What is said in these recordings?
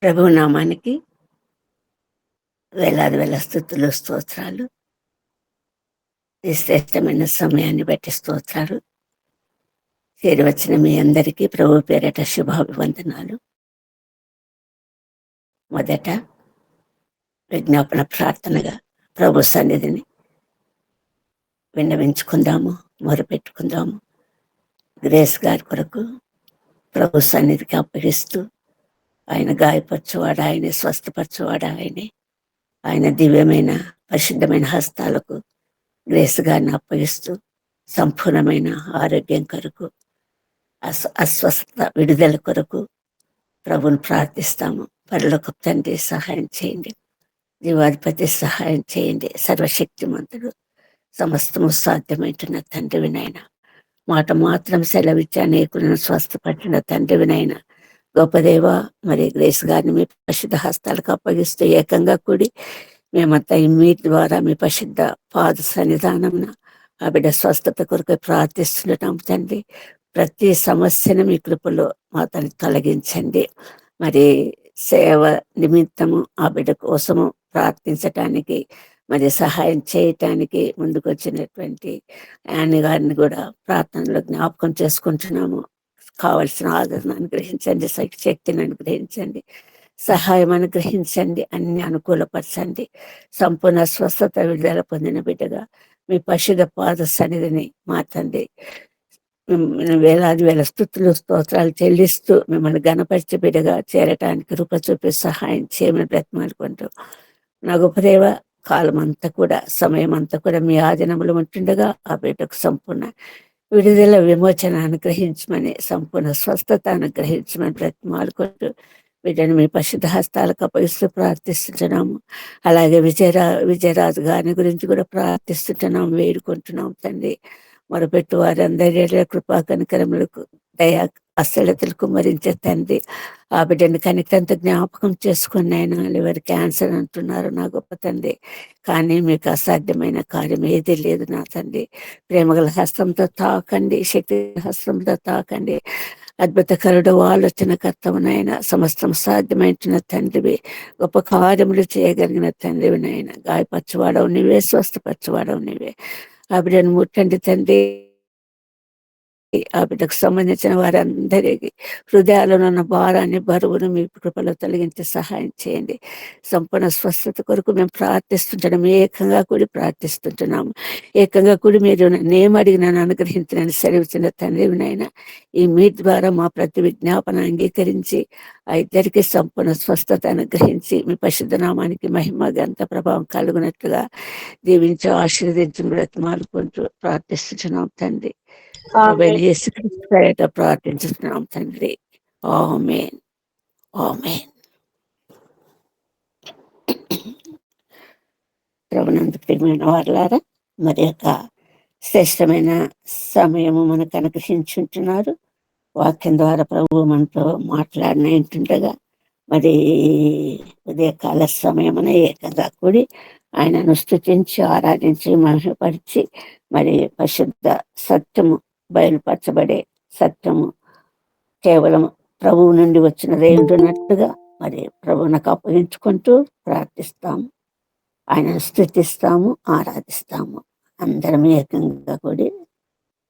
ప్రభువు నామానికి వేలాది వేల స్తుతులు స్తోత్రాలు. ఈ శ్రేష్టమైన సమయాన్ని బట్టి స్తోత్రాలు. చేరి వచ్చిన మీ అందరికీ ప్రభు పేరట శుభాభివందనాలు. మొదట విజ్ఞాపన ప్రార్థనగా ప్రభు సన్నిధిని విన్నవించుకుందాము, మొరపెట్టుకుందాము. గ్రేస్ గారి కొరకు ప్రభు సన్నిధికి అప్పగిస్తూ, ఆయన గాయపరచువాడు ఆయనే, స్వస్థపరచువాడు ఆయనే. ఆయన దివ్యమైన పరిశుద్ధమైన హస్తాలకు గ్రేస్ గారిని అప్పగిస్తూ సంపూర్ణమైన ఆరోగ్యం కొరకు, అస్వస్థత విడుదల కొరకు ప్రభుని ప్రార్థిస్తాము. పరలోక తండ్రి సహాయం చేయండి, జీవాధిపతి సహాయం చేయండి. సర్వశక్తిమంతుడు, సమస్తము సాధ్యమైంటున్న తండ్రి వినైనా, మాట మాత్రం సెలవిచ్చి అనేకులను స్వస్థపడిన తండ్రి వినైనా, గొప్పదేవ మరి గ్రేస్ గారిని మీ పరిశుద్ధ హస్తాలకు అప్పగిస్తూ ఏకంగా కూడి మేమంతా మీ ద్వారా మీ పరిశుద్ధ పాద సన్నిధానమున ఆ బిడ్డ స్వస్థత కొరకు ప్రార్థిస్తున్నాం తండ్రి. ప్రతి సమస్యను మీ కృపలో మా తను తొలగించండి. మరి సేవ నిమిత్తము ఆ బిడ్డ కోసము ప్రార్థించటానికి, మరి సహాయం చేయటానికి ముందుకు వచ్చినటువంటి ఆయన గారిని కూడా ప్రార్థనలో జ్ఞాపకం చేసుకుంటున్నాము. కావలసిన ఆదరణ అనుగ్రహించండి, శక్తిని అనుగ్రహించండి, సహాయం అనుగ్రహించండి, అన్ని అనుకూలపరచండి. సంపూర్ణ స్వస్థత విడుదల పొందిన బిడ్డగా మీ పరిశుద్ధ పాద సన్నిధిని మా తండ్రి వేలాది వేల స్తుతులు స్తోత్రాలు చెల్లిస్తూ మిమ్మల్ని గణపరిచి బిడ్డగా చేరటానికి కృప చూపి సహాయం చేయమని బ్రతిమాలుకుంటూ, నా గొప్పదేవ కాలం అంతా కూడా, సమయం అంతా కూడా మీ ఆధీనంలో ఉంటుండగా ఆ బిడ్డకు సంపూర్ణ విడుదల విమోచన అనుగ్రహించమని, సంపూర్ణ స్వస్థత అనుగ్రహించమని బ్రతిమాలుకుంటూ బిడ్డను మీ పరిశుద్ధ హస్తాలకు అప్పగిస్తూ ప్రార్థిస్తున్నాము. అలాగే విజయరాజు గారి గురించి కూడా ప్రార్థిస్తుంటున్నాం, వేడుకుంటున్నాం తండ్రి. మొరపెట్టు వారందరి కృపా కనికరములకు దయా అస్సలతలు కుమ్మరించే తండ్రి. ఆ బిడ్డను కనికంత జ్ఞాపకం చేసుకుని ఆయన లివర్ క్యాన్సర్ అంటున్నారు నా గొప్ప తండ్రి. కానీ మీకు అసాధ్యమైన కార్యం ఏది లేదు నా తండ్రి. ప్రేమగల హస్తంతో తాకండి, శక్తి హస్తంతో తాకండి. అద్భుతకరుడు ఆలోచనకర్తవునైనా, సమస్తం సాధ్యమైన తండ్రివి, గొప్ప కార్యములు చేయగలిగిన తండ్రివి నాయన. గాయపరచువాడవు నీవే, స్వస్థపరచువాడవు నీవే. ఆ బిడ్డను ముట్టండి తండ్రి. ఆ బిడ్డకు సంబంధించిన వారందరికీ హృదయాలలో ఉన్న భారాన్ని, బరువును మీ కృపలో తొలగించి సహాయం చేయండి. సంపూర్ణ స్వస్థత కొరకు మేము ప్రార్థిస్తుంటున్నాం, ఏకంగా కూడి ప్రార్థిస్తుంటున్నాము. ఏకంగా కూడి మీరు నేమడిగినను అనుగ్రహించిన సెలవుచిన తండ్రి వినైనా, ఈ మీ ద్వారా మా ప్రతి విజ్ఞాపన అంగీకరించి ఆ ఇద్దరికి సంపూర్ణ స్వస్థత అనుగ్రహించి మీ పరిశుద్ధ నామానికి మహిమ గంత ప్రభావం కలుగునట్లుగా దీవించి ఆశీర్వదించి బ్రతిమాలుకుంటూ ప్రార్థిస్తున్నాం తండ్రి. యేసుక్రీస్తు పేరిట ప్రార్థించుతున్నాం తండ్రి. ఆమేన్, ఆమేన్. ప్రభునందు ప్రియమైన వారలారా, మరి యొక్క శ్రేష్టమైన సమయము మనకు అనుగ్రహించుంటున్నారు. వాక్యం ద్వారా ప్రభు మనతో మాట్లాడినట్టుండగా మరి ఉదయకాల సమయమున ఏకంగా కూడి ఆయనను స్తుతించి ఆరాధించి మహిమపరిచి, మరి పరిశుద్ధ సత్యము బయలుపరచబడే సత్యము కేవలం ప్రభువు నుండి వచ్చినదే ఉంటున్నట్టుగా మరి ప్రభువునకు అప్పగించుకుంటూ ప్రార్థిస్తాము, ఆయనను స్తుతిస్తాము, ఆరాధిస్తాము. అందరం ఏకంగా కూడి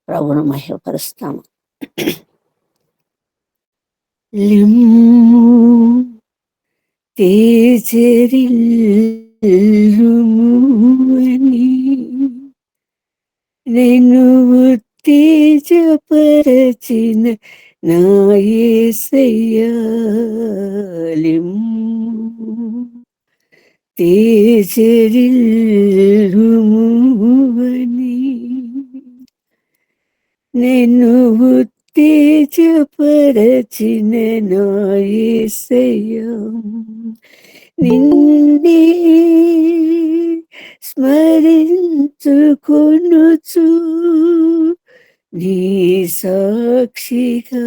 ప్రభువును మహిమపరుస్తాము. నేను ఉత్తేజపరచిన నా యేసయ్యా, తేజరిల్లుమని నేను ఉత్తేజపరచిన నా యేసయ్యా, నిన్నే స్మరించుకొనుచు నీ సాక్షిగా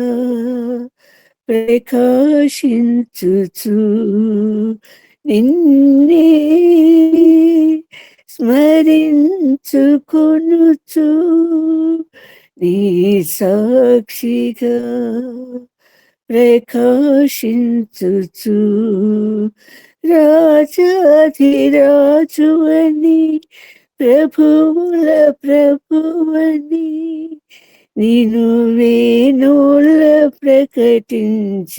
ప్రకాశించుచు, నిన్నే స్మరించుకొనుచు నీ సాక్షిగా ప్రకాశించుచు రాజాధిరాజువని ప్రభువుల ప్రభువని నేను వేణుల ప్రకటించేదన్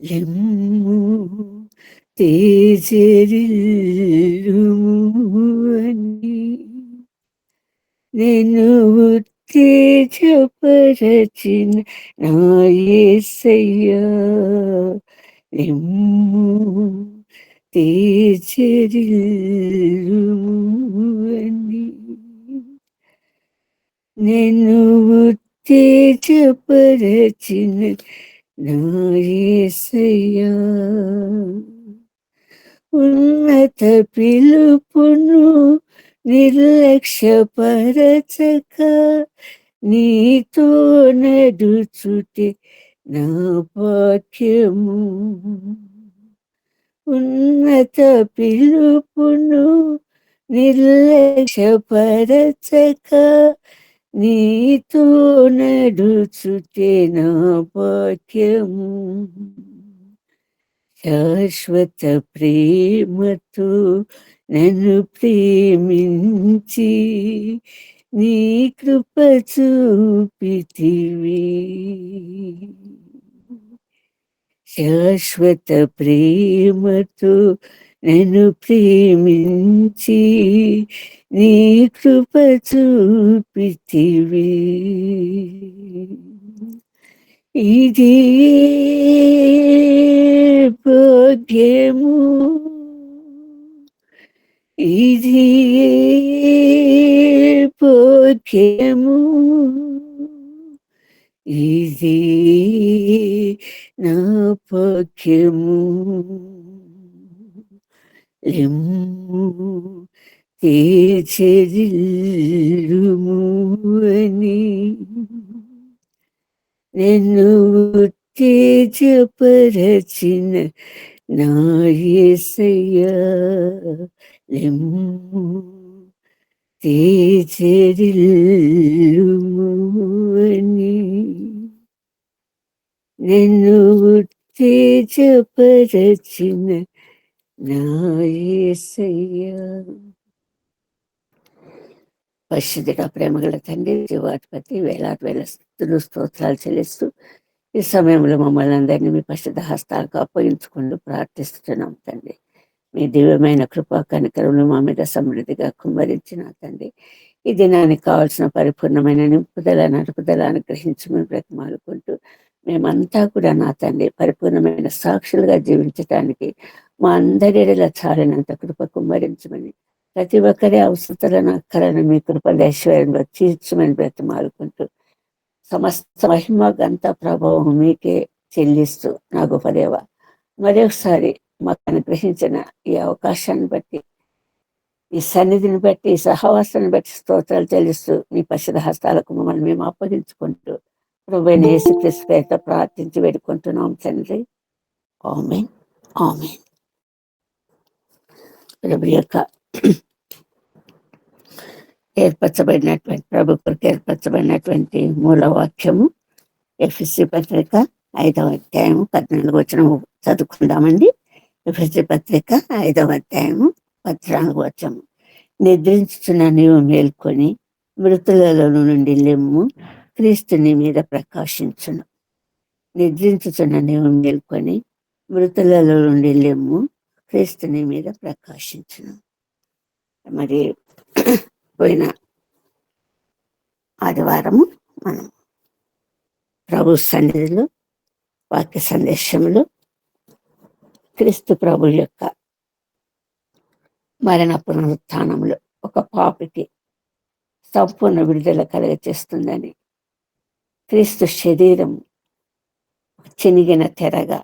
లెమ్ము తేజరిల్లుము అని నేను ఉత్తేజపరచిన నా యేసయ్యా లెమ్ము తేజరిల్లుము అని నేను ఉత్తేజపరచిన నా యేసయ్యా ఉన్నత పిలుపును నిర్లక్ష్యపరచక నీతో నడుచుటే నా భాగ్యము ఉన్నత పిలుపును నిర్లక్ష్యపరచక నీతో నడుచుటే నా భాగ్యము శాశ్వత ప్రేమతో నన్ను ప్రేమించి నీ కృప చూపితివి శాశ్వత ప్రేమతో నన్ను ప్రేమించి నీ కృప చూపితివి ఇది భాగ్యము ఇది భాగ్యము ఇది నా భాగ్యము లెమ్ము తేజరిల్లుము అని నిన్ను ఉత్తేజపరచిన నా యేసయ్యా లెమ్ము తేజరిల్లుము అని నిన్ను ఉత్తేజపరచిన నా యేసయ్యా. పరిశుద్ధుడా ప్రేమగల తండ్రి జీవాధిపతి వేలాది వేల స్తుతులు స్తోత్రాలు చెల్లిస్తూ ఈ సమయంలో మమ్మల్ని అందరినీ మీ పరిశుద్ధ హస్తాలకు అప్పగించుకుంటూ ప్రార్థిస్తున్నాం తండ్రి. మీ దివ్యమైన కృపా కనికరములు మా మీద సమృద్ధిగా కుమ్మరించిన తండ్రి ఈ దినానికి కావాల్సిన పరిపూర్ణమైన నింపుదల నడుపుదల అనుగ్రహించమని బ్రతిమాలుకుంటూ మేమంతా కూడా నా తండ్రి పరిపూర్ణమైన సాక్షులుగా జీవించడానికి మా అందరిలా చాలినంత కృప కుమ్మరించమని ప్రతి ఒక్కరి అవసరాలను అక్కలను మీ కృపల ఐశ్వర్యంలో తీర్చమని బ్రతిమాలుకుంటూ సమస్త మహిమ గంత ప్రభావం మీకే చెల్లిస్తూ నా గొప్ప దేవ మరొకసారి మాకు అనుగ్రహించిన ఈ అవకాశాన్ని బట్టి ఈ సన్నిధిని బట్టి ఈ సహవాసాన్ని బట్టి స్తోత్రాలు చెల్లిస్తూ మీ పరిశుద్ధ హస్తాలకు మమ్మల్ని మేము అప్పగించుకుంటూ ప్రభువైన యేసుక్రీస్తు పేరిట ప్రార్థించి వేడుకుంటున్నాం తండ్రి. ఆమేన్ ఆమేన్. ప్రభు యొక్క ఏర్పరచబడినటువంటి ప్రభు కొరకు ఏర్పరచబడినటువంటి మూల వాక్యము ఎఫెసీ పత్రిక 5వ అధ్యాయము 14వ వచనము చదువుకుందామండి. ఎఫెసీ పత్రిక 5వ అధ్యాయము 14వ వచనము. నిద్రించుచున్న నీవు మేల్కొని మృతులలో నుండి లెమ్ము, క్రీస్తు నీ మీద ప్రకాశించును. నిద్రించుచున్న నీవు మేల్కొని మృతులలో నుండి లెమ్ము, క్రీస్తు నీ మీద ప్రకాశించును. మరి పోయిన ఆదివారము మనం ప్రభు సన్నిధిలో వాక్య సందేశంలో క్రీస్తు ప్రభు యొక్క మరణ పునరుత్థానంలో ఒక పాపికి సంపూర్ణ విడుదల కలుగచేస్తుందని, క్రీస్తు శరీరం చినిగిన తెరగా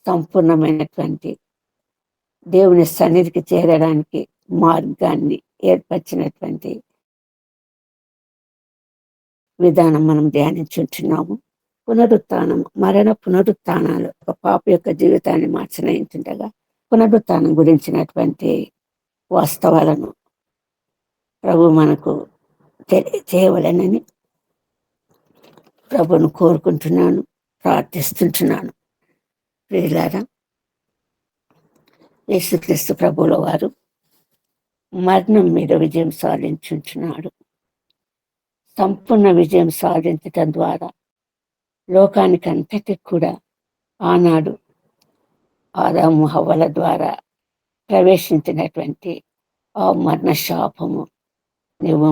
సంపూర్ణమైనటువంటి దేవుని సన్నిధికి చేరడానికి మార్గాన్ని ఏర్పరిచినటువంటి విధానం మనం ధ్యానించుంటున్నాము. పునరుత్థానం, మరణ పునరుత్థానాలు ఒక పాప యొక్క జీవితాన్ని మార్చనయింటుండగా పునరుత్థానం గురించినటువంటి వాస్తవాలను ప్రభు మనకు తెలియజేయవలెనని ప్రభువును కోరుకుంటున్నాను, ప్రార్థిస్తుంటున్నాను. ప్రియులారా, యేసుక్రీస్తు ప్రభువుల వారు మరణం మీద విజయం సాధించుంటున్నాడు. సంపూర్ణ విజయం సాధించటం ద్వారా లోకానికి అంతటికి కూడా ఆనాడు ఆదాము హవ్వల ద్వారా ప్రవేశించినటువంటి ఆ మరణ శాపము, నువ్వు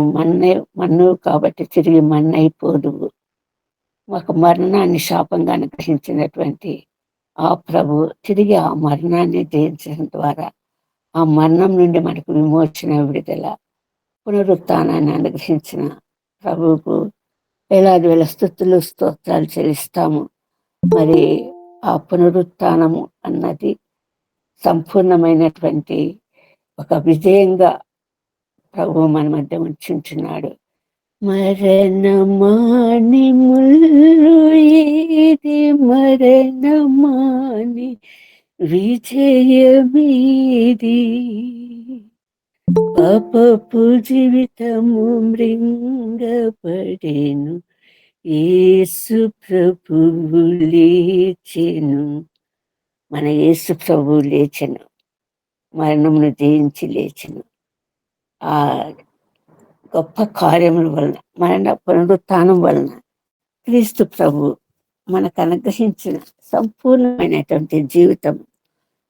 మన్ను కాబట్టి తిరిగి మన్నైపోదువు, ఒక మరణాన్ని శాపంగా అనుగ్రహించినటువంటి ఆ ప్రభు తిరిగి ఆ మరణాన్ని జయించడం ద్వారా ఆ మరణం నుండి మనకు విమోచన, విడుదల, పునరుత్థానాన్ని అనుగ్రహించిన ప్రభువుకు వేలాది వేల స్తుతులు, స్తోత్రాలు చెల్లిస్తాము. మరి ఆ పునరుత్థానము అన్నది సంపూర్ణమైనటువంటి ఒక విజయంగా ప్రభు మన మధ్య ఉంచుంటున్నాడు. మరణమాని ముల్లు ఏది, మరణమాని విజయమేది, పాపపు జీవితము మృంగపడెను, యేసు ప్రభువు లేచెను. మన యేసు ప్రభువు లేచెను, మరణమును జయించి లేచెను. ఆ గొప్ప కార్యముల వలన, మరణ పునరుత్థానం వలన క్రీస్తు ప్రభు మనకు అనుగ్రహించిన సంపూర్ణమైనటువంటి జీవితం,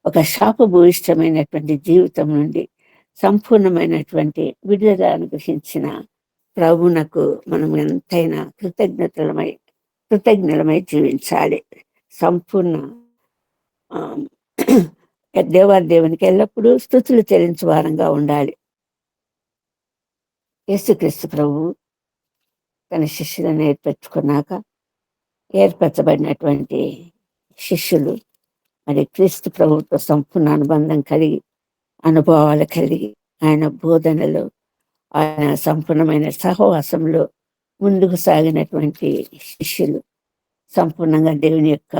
ఒక శాపభూయిష్టమైనటువంటి జీవితం నుండి సంపూర్ణమైనటువంటి విడుదల అనుగ్రహించిన ప్రభునకు మనం ఎంతైనా కృతజ్ఞులమై జీవించాలి. సంపూర్ణ దేవునికి ఎల్లప్పుడూ స్తుతులు చెల్లించే వారంగా ఉండాలి. యేసుక్రీస్తు ప్రభు తన శిష్యులను ఏర్పరచబడినటువంటి శిష్యులు మరి క్రీస్తు ప్రభుతో సంపూర్ణ అనుబంధం కలిగి, అనుభవాలు కలిగి, ఆయన బోధనలో, ఆయన సంపూర్ణమైన సహవాసంలో ముందుకు సాగినటువంటి శిష్యులు సంపూర్ణంగా దేవుని యొక్క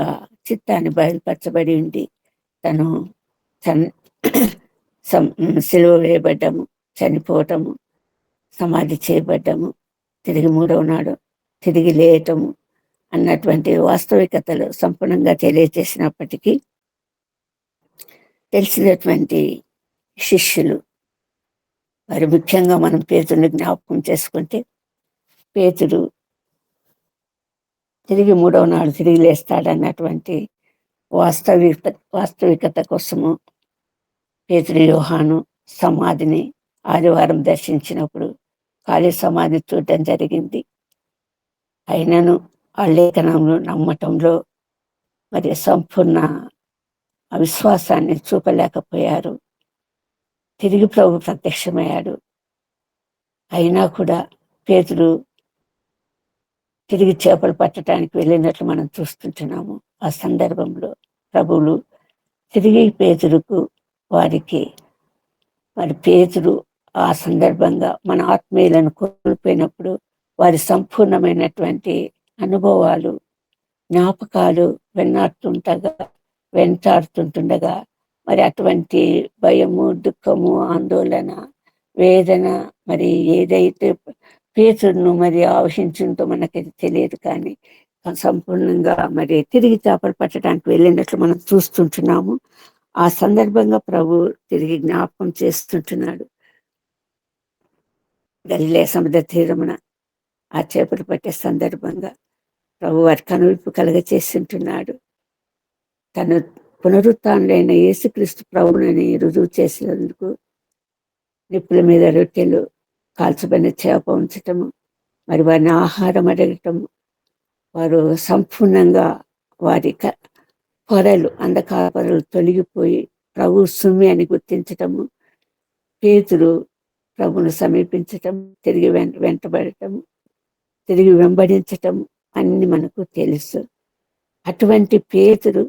చిత్తాన్ని బయలుపరచబడి ఉండి తను సిలువ వేయబడ్డము, చనిపోవటము, సమాధి చేయబడ్డము, తిరిగి మూడవ నాడు తిరిగి లేయటము అన్నటువంటి వాస్తవికతలు సంపూర్ణంగా తెలియజేసినప్పటికీ తెలిసినటువంటి శిష్యులు మరి ముఖ్యంగా మనం పేతురుని జ్ఞాపకం చేసుకుంటే, పేతురు తిరిగి మూడవ నాడు తిరిగి లేస్తాడన్నటువంటి వాస్తవికత కోసము పేతురు, యోహాను సమాధిని ఆదివారం దర్శించినప్పుడు ఖాళీ సమాధి చూడటం జరిగింది. అయినను ఆ లేఖనంలో నమ్మటంలో మరి సంపూర్ణ అవిశ్వాసాన్ని చూపలేకపోయారు. తిరిగి ప్రభు ప్రత్యక్షమయ్యాడు. అయినా కూడా పేతురు తిరిగి చేపలు పట్టడానికి వెళ్ళినట్లు మనం చూస్తుంటున్నాము. ఆ సందర్భంలో ప్రభువులు తిరిగి పేతురుకు వారికి మరి పేతురు ఆ సందర్భంగా మన ఆత్మీయులను కోల్పోయినప్పుడు వారి సంపూర్ణమైనటువంటి అనుభవాలు, జ్ఞాపకాలు వెంటాడుతుండగా మరి అటువంటి భయము, దుఃఖము, ఆందోళన, వేదన మరి ఏదైతే పేతురును మరి ఆవహించుందో మనకి తెలియదు, కానీ సంపూర్ణంగా మరి తిరిగి చేపలు పట్టడానికి వెళ్ళినట్లు మనం చూస్తుంటున్నాము. ఆ సందర్భంగా ప్రభు తిరిగి జ్ఞాపకం చేస్తుంటున్నాడు. గలిలయ సముద్ర తీరమున ఆ చేపలు పట్టే సందర్భంగా ప్రభు వారి కనువిప్పు కలగచేస్తుంటున్నాడు. తను పునరుత్థానుడైన యేసుక్రీస్తు ప్రభువుని రుజువు చేసినందుకు నిప్పుల మీద రొట్టెలు, కాల్చబడిన చేప ఉంచటము, మరి వారిని ఆహారం అడగటము, వారు సంపూర్ణంగా వారి అంధకార పొరలు తొలగిపోయి ప్రభు సుమ్మి అని గుర్తించటము, పేతురు ప్రభును సమీపించటం, తిరిగి వెంటబడటము, తిరిగి వెంబడించటం అన్ని మనకు తెలుసు. అటువంటి పేతురు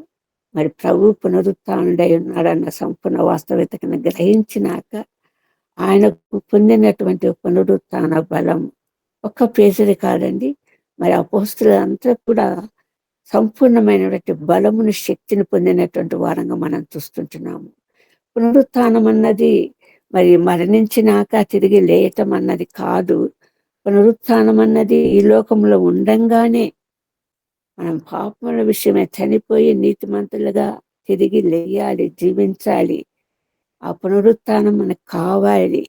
మరి ప్రభు పునరుత్థానుడై ఉన్నాడన్న సంపూర్ణ వాస్తవికతను గ్రహించినాక ఆయనకు పొందినటువంటి పునరుత్థాన బలం ఒక్క పేతురు కాదండి, మరి అపోస్తులంతా కూడా సంపూర్ణమైనటువంటి బలమును, శక్తిని పొందినటువంటి వారంగా మనం చూస్తుంటున్నాము. పునరుత్థానం అన్నది మరి మరణించినాక తిరిగి లేయటం అన్నది కాదు. పునరుత్థానం అన్నది ఈ లోకంలో ఉండంగానే మనం పాపముల విషయమే చనిపోయి నీతిమంతులుగా తిరిగి లేయాలి, జీవించాలి. ఆ పునరుత్థానం మనకు కావాలి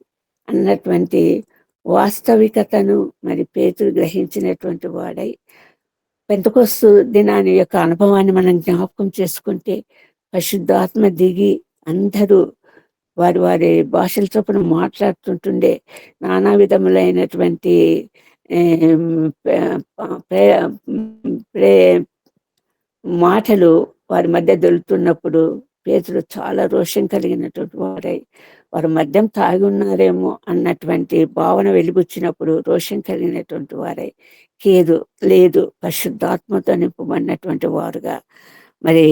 అన్నటువంటి వాస్తవికతను మరి పేతురు గ్రహించినటువంటి వాడై, పెంతెకొస్తు దినాని యొక్క అనుభవాన్ని మనం జ్ఞాపకం చేసుకుంటే, పరిశుద్ధాత్మ దిగి అందరూ వారి వారి భాషల చొప్పున మాట్లాడుతుంటుండే నానా విధములైనటువంటి ఏం, ప- ప్రే- ప్రే మాటలు వారి మధ్య దొలుతున్నప్పుడు పేతురు చాలా రోషం కలిగినటువంటి వారై, వారు మద్యం తాగి ఉన్నారేమో అన్నటువంటి భావన వెలిబుచ్చినప్పుడు రోషం కలిగినటువంటి వారై, కేదు లేదు పరిశుద్ధాత్మతో నింపబడినటువంటి వారుగా మరి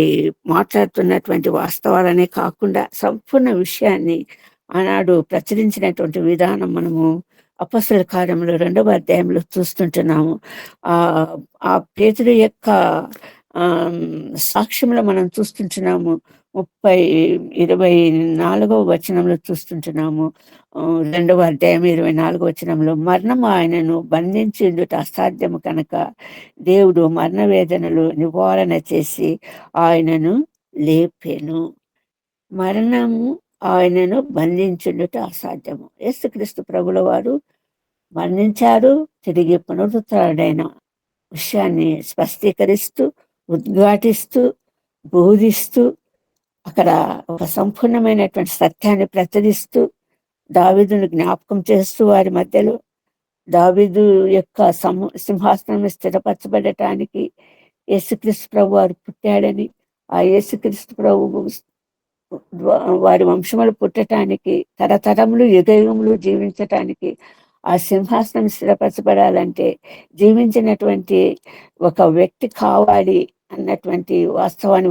మాట్లాడుతున్నటువంటి వాస్తవాలనే కాకుండా సంపూర్ణ విషయాన్ని ఆనాడు ప్రచురించినటువంటి విధానం మనము అపొస్తలుల కార్యములు 2వ అధ్యాయంలో చూస్తుంటున్నాము. ఆ ఆ పేతురు యొక్క సాక్ష్యంలో మనం చూస్తుంటున్నాము. 24వ వచనంలో చూస్తుంటున్నాము. 2వ అధ్యాయం 24వ వచనంలో, మరణము ఆయనను బంధించుట అసాధ్యము కనుక దేవుడు మరణ వేదనలు నివారణ చేసి ఆయనను లేపెను. మరణము ఆయనను బంధించుట అసాధ్యము. యేసుక్రీస్తు ప్రభుల వారు మరణించారు, తిరిగి పునరుత్థుడైన విషయాన్ని స్పష్టీకరిస్తూ, ఉద్ఘాటిస్తూ, బోధిస్తూ, అక్కడ ఒక సంపూర్ణమైనటువంటి సత్యాన్ని ప్రచురిస్తూ, దావీదును జ్ఞాపకం చేస్తూ వారి మధ్యలో దావీదు యొక్క సింహాసనం స్థిరపరచబడటానికి యేసుక్రీస్తు ప్రభు వారు పుట్టాడని, ఆ యేసుక్రీస్తు ప్రభు వారి వంశములు పుట్టటానికి, తరతరములు యుగయుగములు జీవించటానికి, ఆ సింహాసనం స్థిరపరచబడాలంటే జీవించినటువంటి ఒక వ్యక్తి కావాలి అన్నటువంటి వాస్తవాన్ని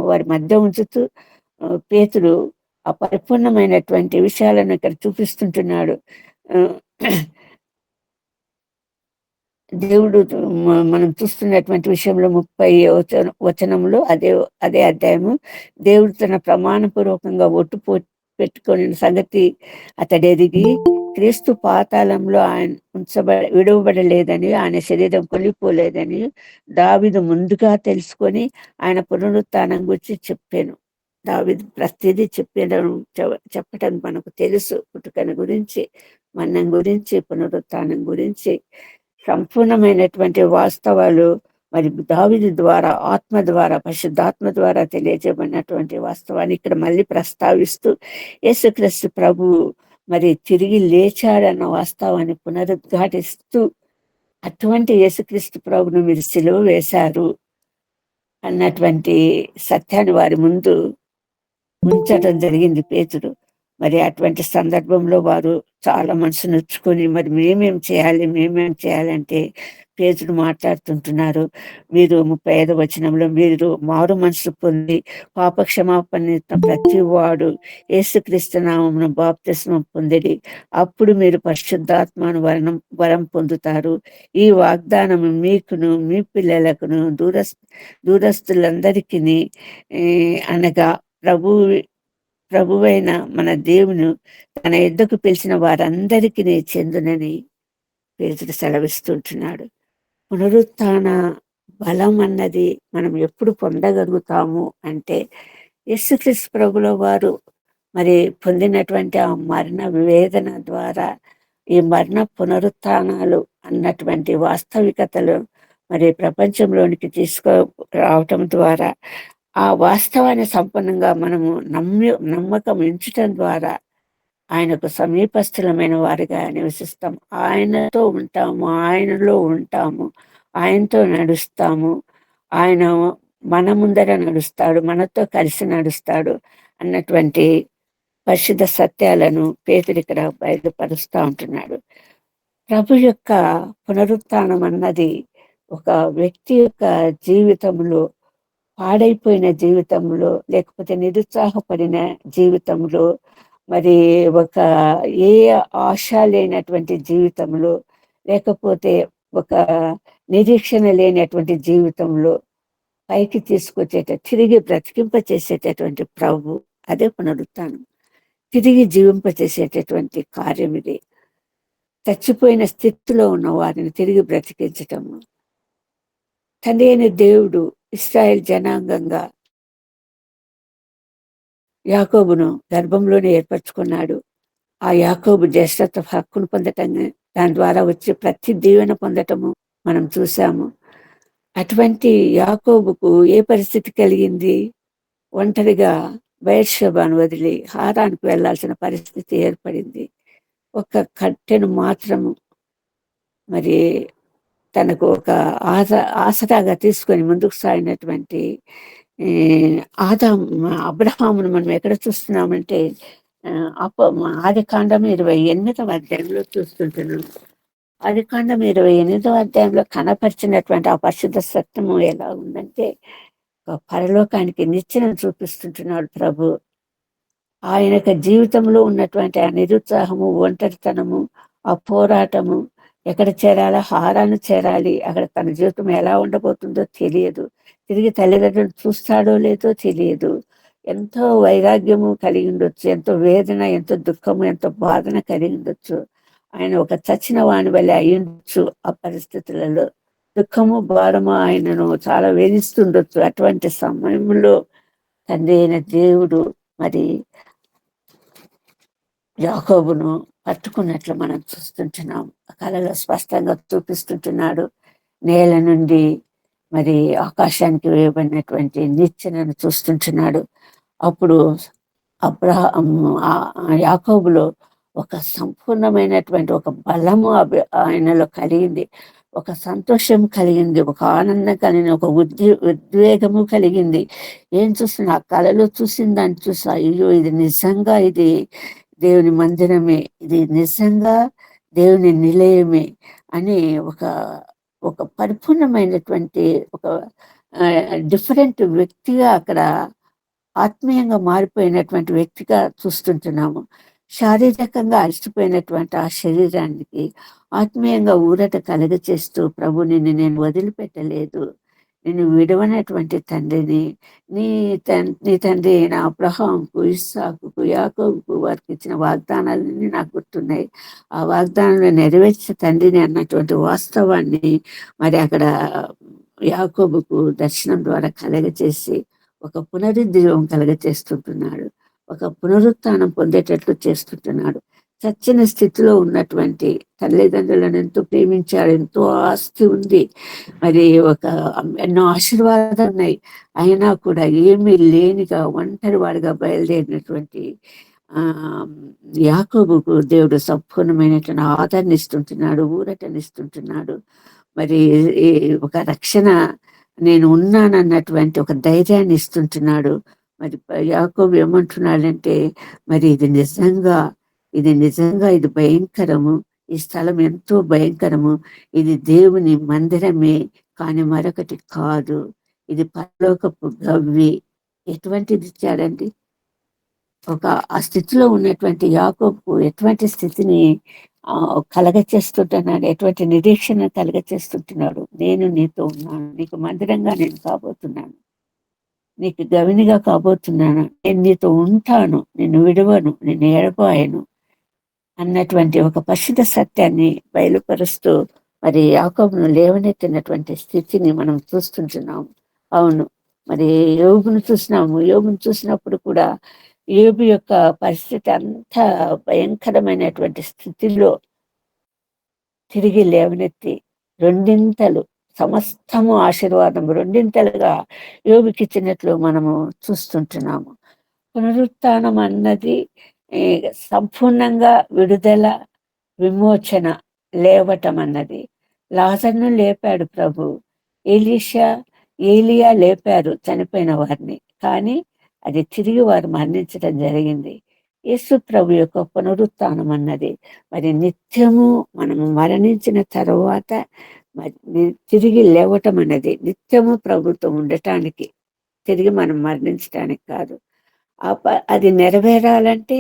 వారి మధ్య ఉంచుతూ పేతురు ఆ పరిపూర్ణమైనటువంటి విషయాలను ఇక్కడ చూపిస్తుంటున్నాడు. దేవుడు మనం చూస్తున్నటువంటి విషయంలో 30 వచనంలో అదే అధ్యాయము, దేవుడు తన ప్రమాణపూర్వకంగా ఒట్టు పెట్టుకొని సంగతి అతడెరిగి క్రీస్తు పాతాళంలో ఆయన విడవబడలేదని, ఆయన శరీరం కొలిపోలేదని దావీదు ముందుగా తెలుసుకొని ఆయన పునరుత్థానం గురించి చెప్పాను. దావీదు ప్రతిదీ చెప్పడం మనకు తెలుసు. పుట్టుకను గురించి, మరణం గురించి, పునరుత్థానం గురించి సంపూర్ణమైనటువంటి వాస్తవాలు మరి దావీదు ద్వారా, ఆత్మ ద్వారా, పరిశుద్ధాత్మ ద్వారా తెలియజేయబడినటువంటి వాస్తవాన్ని ఇక్కడ మళ్ళీ ప్రస్తావిస్తూ, యేసుక్రీస్తు ప్రభు మరి తిరిగి లేచాడన్న వాస్తవాన్ని పునరుద్ఘాటిస్తూ, అటువంటి యేసుక్రీస్తు ప్రభును మీరు సిలువ వేశారు అన్నటువంటి సత్యాన్ని వారి ముందు ఉంచడం జరిగింది పేతురు. మరి అటువంటి సందర్భంలో వారు చాలా మనసు నొచ్చుకొని, మరి మేమేం చేయాలి అంటే పేతురు మాట్లాడుతుంటున్నారు. మీరు 35వ వచనంలో, మీరు మారు మనసు పొంది పాపక్షమాపణ ప్రతి వాడు యేసుక్రీస్తు నామమున బాప్తిస్మం పొందిడి, అప్పుడు మీరు పరిశుద్ధాత్మను వరం పొందుతారు. ఈ వాగ్దానం మీకును మీ పిల్లలకును దూరస్తులందరికీ అనగా ప్రభువైన మన దేవుని తన యుద్ధకు పిలిచిన వారందరికీ చెందునని పేతురు సెలవిస్తుంటున్నాడు. పునరుత్థాన బలం అన్నది మనం ఎప్పుడు పొందగలుగుతాము అంటే, యేసుక్రీస్తు ప్రభుల వారు మరి పొందినటువంటి ఆ మరణ వేదన ద్వారా, ఈ మరణ పునరుత్థానాలు అన్నటువంటి వాస్తవికతలు మరి ప్రపంచంలోనికి రావటం ద్వారా, ఆ వాస్తవాన్ని సంపూర్ణంగా మనము నమ్మకం ఎంచటం ద్వారా ఆయనకు సమీపస్థులమైన వారిగా నివసిస్తాం. ఆయనతో ఉంటాము, ఆయనలో ఉంటాము, ఆయనతో నడుస్తాము. ఆయన మన ముందర నడుస్తాడు, మనతో కలిసి నడుస్తాడు అన్నటువంటి పరిశుద్ధ సత్యాలను పేతురు ఇక్కడ బయలుపరుస్తూ ఉంటున్నాడు. ప్రభు యొక్క పునరుత్థానం అన్నది ఒక వ్యక్తి యొక్క జీవితంలో, పాడైపోయిన జీవితంలో, లేకపోతే నిరుత్సాహపడిన జీవితంలో, మరి ఒక ఏ ఆశ లేనటువంటి జీవితంలో, లేకపోతే ఒక నిరీక్షణ లేనటువంటి జీవితంలో పైకి తిరిగి బ్రతికింపచేసేటటువంటి ప్రభు, అదే పునరుత్థానం. తిరిగి జీవింపచేసేటటువంటి కార్యం ఇది. చచ్చిపోయిన స్థితిలో ఉన్న వారిని తిరిగి బ్రతికించటము. తండ్రి అయిన దేవుడు ఇశ్రాయేల్ జనాంగంగా యాకోబును గర్భంలోనే ఏర్పరచుకున్నాడు. ఆ యాకోబు జ్యేష్ఠత్వ హక్కును పొందటం, దాని ద్వారా వచ్చే ప్రతి దీవెన పొందటము మనం చూసాము. అటువంటి యాకోబుకు ఏ పరిస్థితి కలిగింది? ఒంటరిగా బెయేర్షెబాను వదిలి హారానికి వెళ్లాల్సిన పరిస్థితి ఏర్పడింది. ఒక కట్టెను మాత్రము మరి తనకు ఒక ఆసరాగా తీసుకొని ముందుకు సాగినటువంటి అబ్రహామును మనం ఎక్కడ చూస్తున్నామంటే ఆదికాండం 28వ అధ్యాయంలో చూస్తుంటున్నాం. ఆదికాండం 28వ అధ్యాయంలో కనపరిచినటువంటి ఆ పరిశుద్ధ సత్యము ఎలా ఉందంటే, పరలోకానికి నిచ్చెన చూపిస్తుంటున్నాడు ప్రభు. ఆయన యొక్క జీవితంలో ఉన్నటువంటి ఆ నిరుత్సాహము, ఒంటరితనము, ఆ పోరాటము, ఎక్కడ చేరాలో హారాన్ని చేరాలి, అక్కడ తన జీవితం ఎలా ఉండబోతుందో తెలియదు, తిరిగి తల్లిదండ్రులు చూస్తాడో లేదో తెలియదు, ఎంతో వైరాగ్యము కలిగి ఉండొచ్చు, ఎంతో వేదన, ఎంతో దుఃఖము, ఎంతో బాధన కలిగి ఉండొచ్చు. ఆయన ఒక చచ్చిన వాని వల్ల అయ్యుండొచ్చు. ఆ పరిస్థితులలో దుఃఖము, భారము ఆయనను చాలా వేధిస్తుండొచ్చు. అటువంటి సమయంలో తండ్రి అయిన దేవుడు మరి యాకోబును పట్టుకున్నట్లు మనం చూస్తుంటున్నాం. కళలో స్పష్టంగా చూపిస్తుంటున్నాడు. నేల నుండి మరి ఆకాశానికి వేయబడినటువంటి నిచ్చెనను చూస్తుంటున్నాడు. అప్పుడు యాకోబులో ఒక సంపూర్ణమైనటువంటి ఒక బలము ఆయనలో కలిగింది, ఒక సంతోషం కలిగింది, ఒక ఆనందం కలిగింది, ఒక ఉద్వేగము కలిగింది. ఏం చూస్తున్నా? ఆ కళలో చూసిన దాన్ని చూసా, అయ్యో ఇది నిజంగా ఇది దేవుని మందిరమే, ఇది నిజంగా దేవుని నిలయమే అని ఒక ఒక పరిపూర్ణమైనటువంటి ఒక డిఫరెంట్ వ్యక్తిగా అక్కడ ఆత్మీయంగా మారిపోయినటువంటి వ్యక్తిగా చూస్తుంటున్నాము. శారీరకంగా అలసిపోయినటువంటి ఆ శరీరానికి ఆత్మీయంగా ఊరట కలుగచేస్తూ, ప్రభు నిన్ను నేను వదిలిపెట్టలేదు, నేను విడవనటువంటి తండ్రిని, నీ తండ్రి అయిన అబ్రహాముకు, ఇస్సాకుకు, యాకోబుకు వారికి ఇచ్చిన వాగ్దానాలన్నీ నాకు గుర్తున్నాయి. ఆ వాగ్దానాలు నెరవేర్చే తండ్రిని అన్నటువంటి వాస్తవాన్ని మరి అక్కడ యాకోబుకు దర్శనం ద్వారా కలగచేసి ఒక పునరుజ్జీవం కలగచేస్తుంటున్నాడు, ఒక పునరుత్థానం పొందేటట్లు చేస్తుంటున్నాడు. చచ్చిన స్థితిలో ఉన్నటువంటి తల్లిదండ్రులను ఎంతో ప్రేమించాడు, ఎంతో ఆస్తి ఉంది, మరి ఎన్నో ఆశీర్వాదాలు ఉన్నాయి, అయినా కూడా ఏమీ లేనిగా ఒంటరి వాడిగా బయలుదేరినటువంటి యాకోబుకు దేవుడు సంపూర్ణమైనటువంటి ఆదరణిస్తుంటున్నాడు, ఊరటనిస్తుంటున్నాడు. మరి ఒక రక్షణ నేను ఉన్నానన్నటువంటి ఒక ధైర్యాన్ని ఇస్తుంటున్నాడు. మరి యాకోబు ఏమంటున్నాడంటే, మరి ఇది నిజంగా ఇది భయంకరము, ఈ స్థలం ఎంతో భయంకరము, ఇది దేవుని మందిరమే కానీ మరొకటి కాదు, ఇది పరలోకపు గవ్వి. ఎటువంటిది ఇచ్చాడండి? ఆ స్థితిలో ఉన్నటువంటి యాకోబుకు ఎటువంటి స్థితిని కలగచేస్తుంటున్నాడు, ఎటువంటి నిరీక్షణ కలగచేస్తుంటున్నాడు. నేను నీతో ఉన్నాను, నీకు మందిరంగా నేను కాబోతున్నాను, నీకు గవినిగా కాబోతున్నాను, నేను నీతో ఉంటాను, నిన్ను విడవను, నిన్ను ఎడబాయను అన్నటువంటి ఒక పరిశుద్ధ సత్యాన్ని బయలుపరుస్తూ మరి యాకోబును లేవనెత్తినటువంటి స్థితిని మనం చూస్తుంటున్నాము. అవును, మరి యోబును చూసినప్పుడు కూడా యోబు యొక్క పరిస్థితి అంత భయంకరమైనటువంటి స్థితిలో తిరిగి లేవనెత్తి రెండింతలు సమస్తము ఆశీర్వాదం రెండింతలుగా యోబుకి ఇచ్చినట్లు మనము చూస్తుంటున్నాము. పునరుత్థానం అన్నది సంపూర్ణంగా విడుదల, విమోచన, లేవటం అన్నది. లాజరును లేపాడు ప్రభు, ఏలియా లేపారు చనిపోయిన వారిని, కానీ అది తిరిగి వారు మరణించడం జరిగింది. యేసు ప్రభు యొక్క పునరుత్థానం అన్నది మరి నిత్యము మనము మరణించిన తర్వాత మరి తిరిగి లేవటం అన్నది నిత్యము ప్రభుతో ఉండటానికి, తిరిగి మనం మరణించడానికి కాదు. అది నెరవేరాలంటే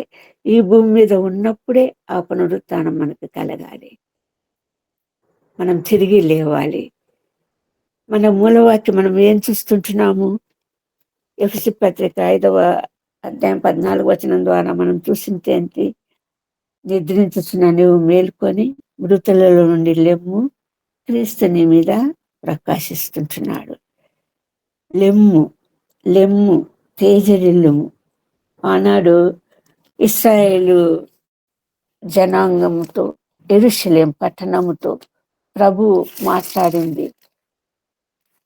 ఈ భూమి మీద ఉన్నప్పుడే ఆ పునరుత్థానం మనకు కలగాలి, మనం తిరిగి లేవాలి. మన మూలవాక్యం మనం ఏం చూస్తుంటున్నాము? ఎఫెసీ పత్రిక 5వ అధ్యాయం 14వ వచనం ద్వారా మనం చూసింది ఏంటి? నిద్రించుచున్న నీవు మేల్కొని మృతులలో నుండి లెమ్ము, క్రీస్తు నీ మీద ప్రకాశిస్తుంటున్నాడు. లెమ్ము, లెమ్ము, తేజరిల్లుము. ఆనాడు ఇశ్రాయేలు జనాంగంతో, యెరూషలేం పట్టణముతో ప్రభు మాట్లాడింది.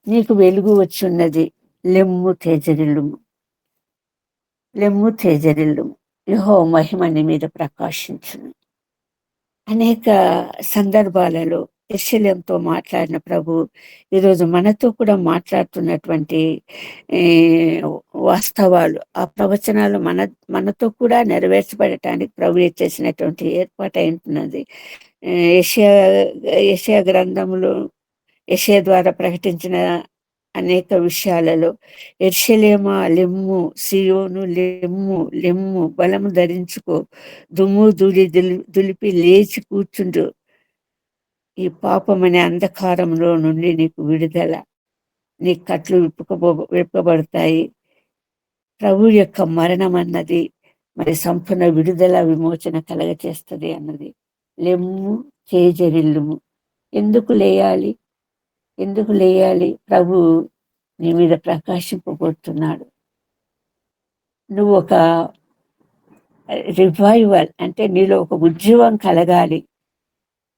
నీకు వెలుగు వచ్చున్నది, లెమ్ము తేజరిల్లుము, లెమ్ము తేజరిల్లుము, యెహోవా మహిమ నీ మీద ప్రకాశించును. అనేక సందర్భాలలో యెరూషలేంతో మాట్లాడిన ప్రభు ఈరోజు మనతో కూడా మాట్లాడుతున్నటువంటి వాస్తవాలు, ఆ ప్రవచనాలు మనతో కూడా నెరవేర్చబడటానికి ప్రభు చేసినటువంటి ఏర్పాటు ఉంటున్నది. యెషయా గ్రంథంలో యెషయా ద్వారా ప్రకటించిన అనేక విషయాలలో యెరూషలేమా లెమ్ము, సియోను లెమ్ము, లెమ్ము, బలము ధరించుకో, దుమ్ము ధూళి దులిపి లేచి కూర్చుండు, ఈ పాపమనే అంధకారంలో నుండి నీకు విడుదల, నీ కట్లు విప్పబడతాయి. ప్రభు యొక్క మరణం అన్నది మరి సంపూర్ణ విడుదల విమోచన కలగచేస్తుంది అన్నది. లెమ్ము తేజరిల్లుము. ఎందుకు లేయాలి? ఎందుకు లేయాలి? ప్రభు నీ మీద ప్రకాశింపబోతున్నాడు. నువ్వు ఒక రివైవల్ అంటే నీలో ఒక ఉద్యమం కలగాలి.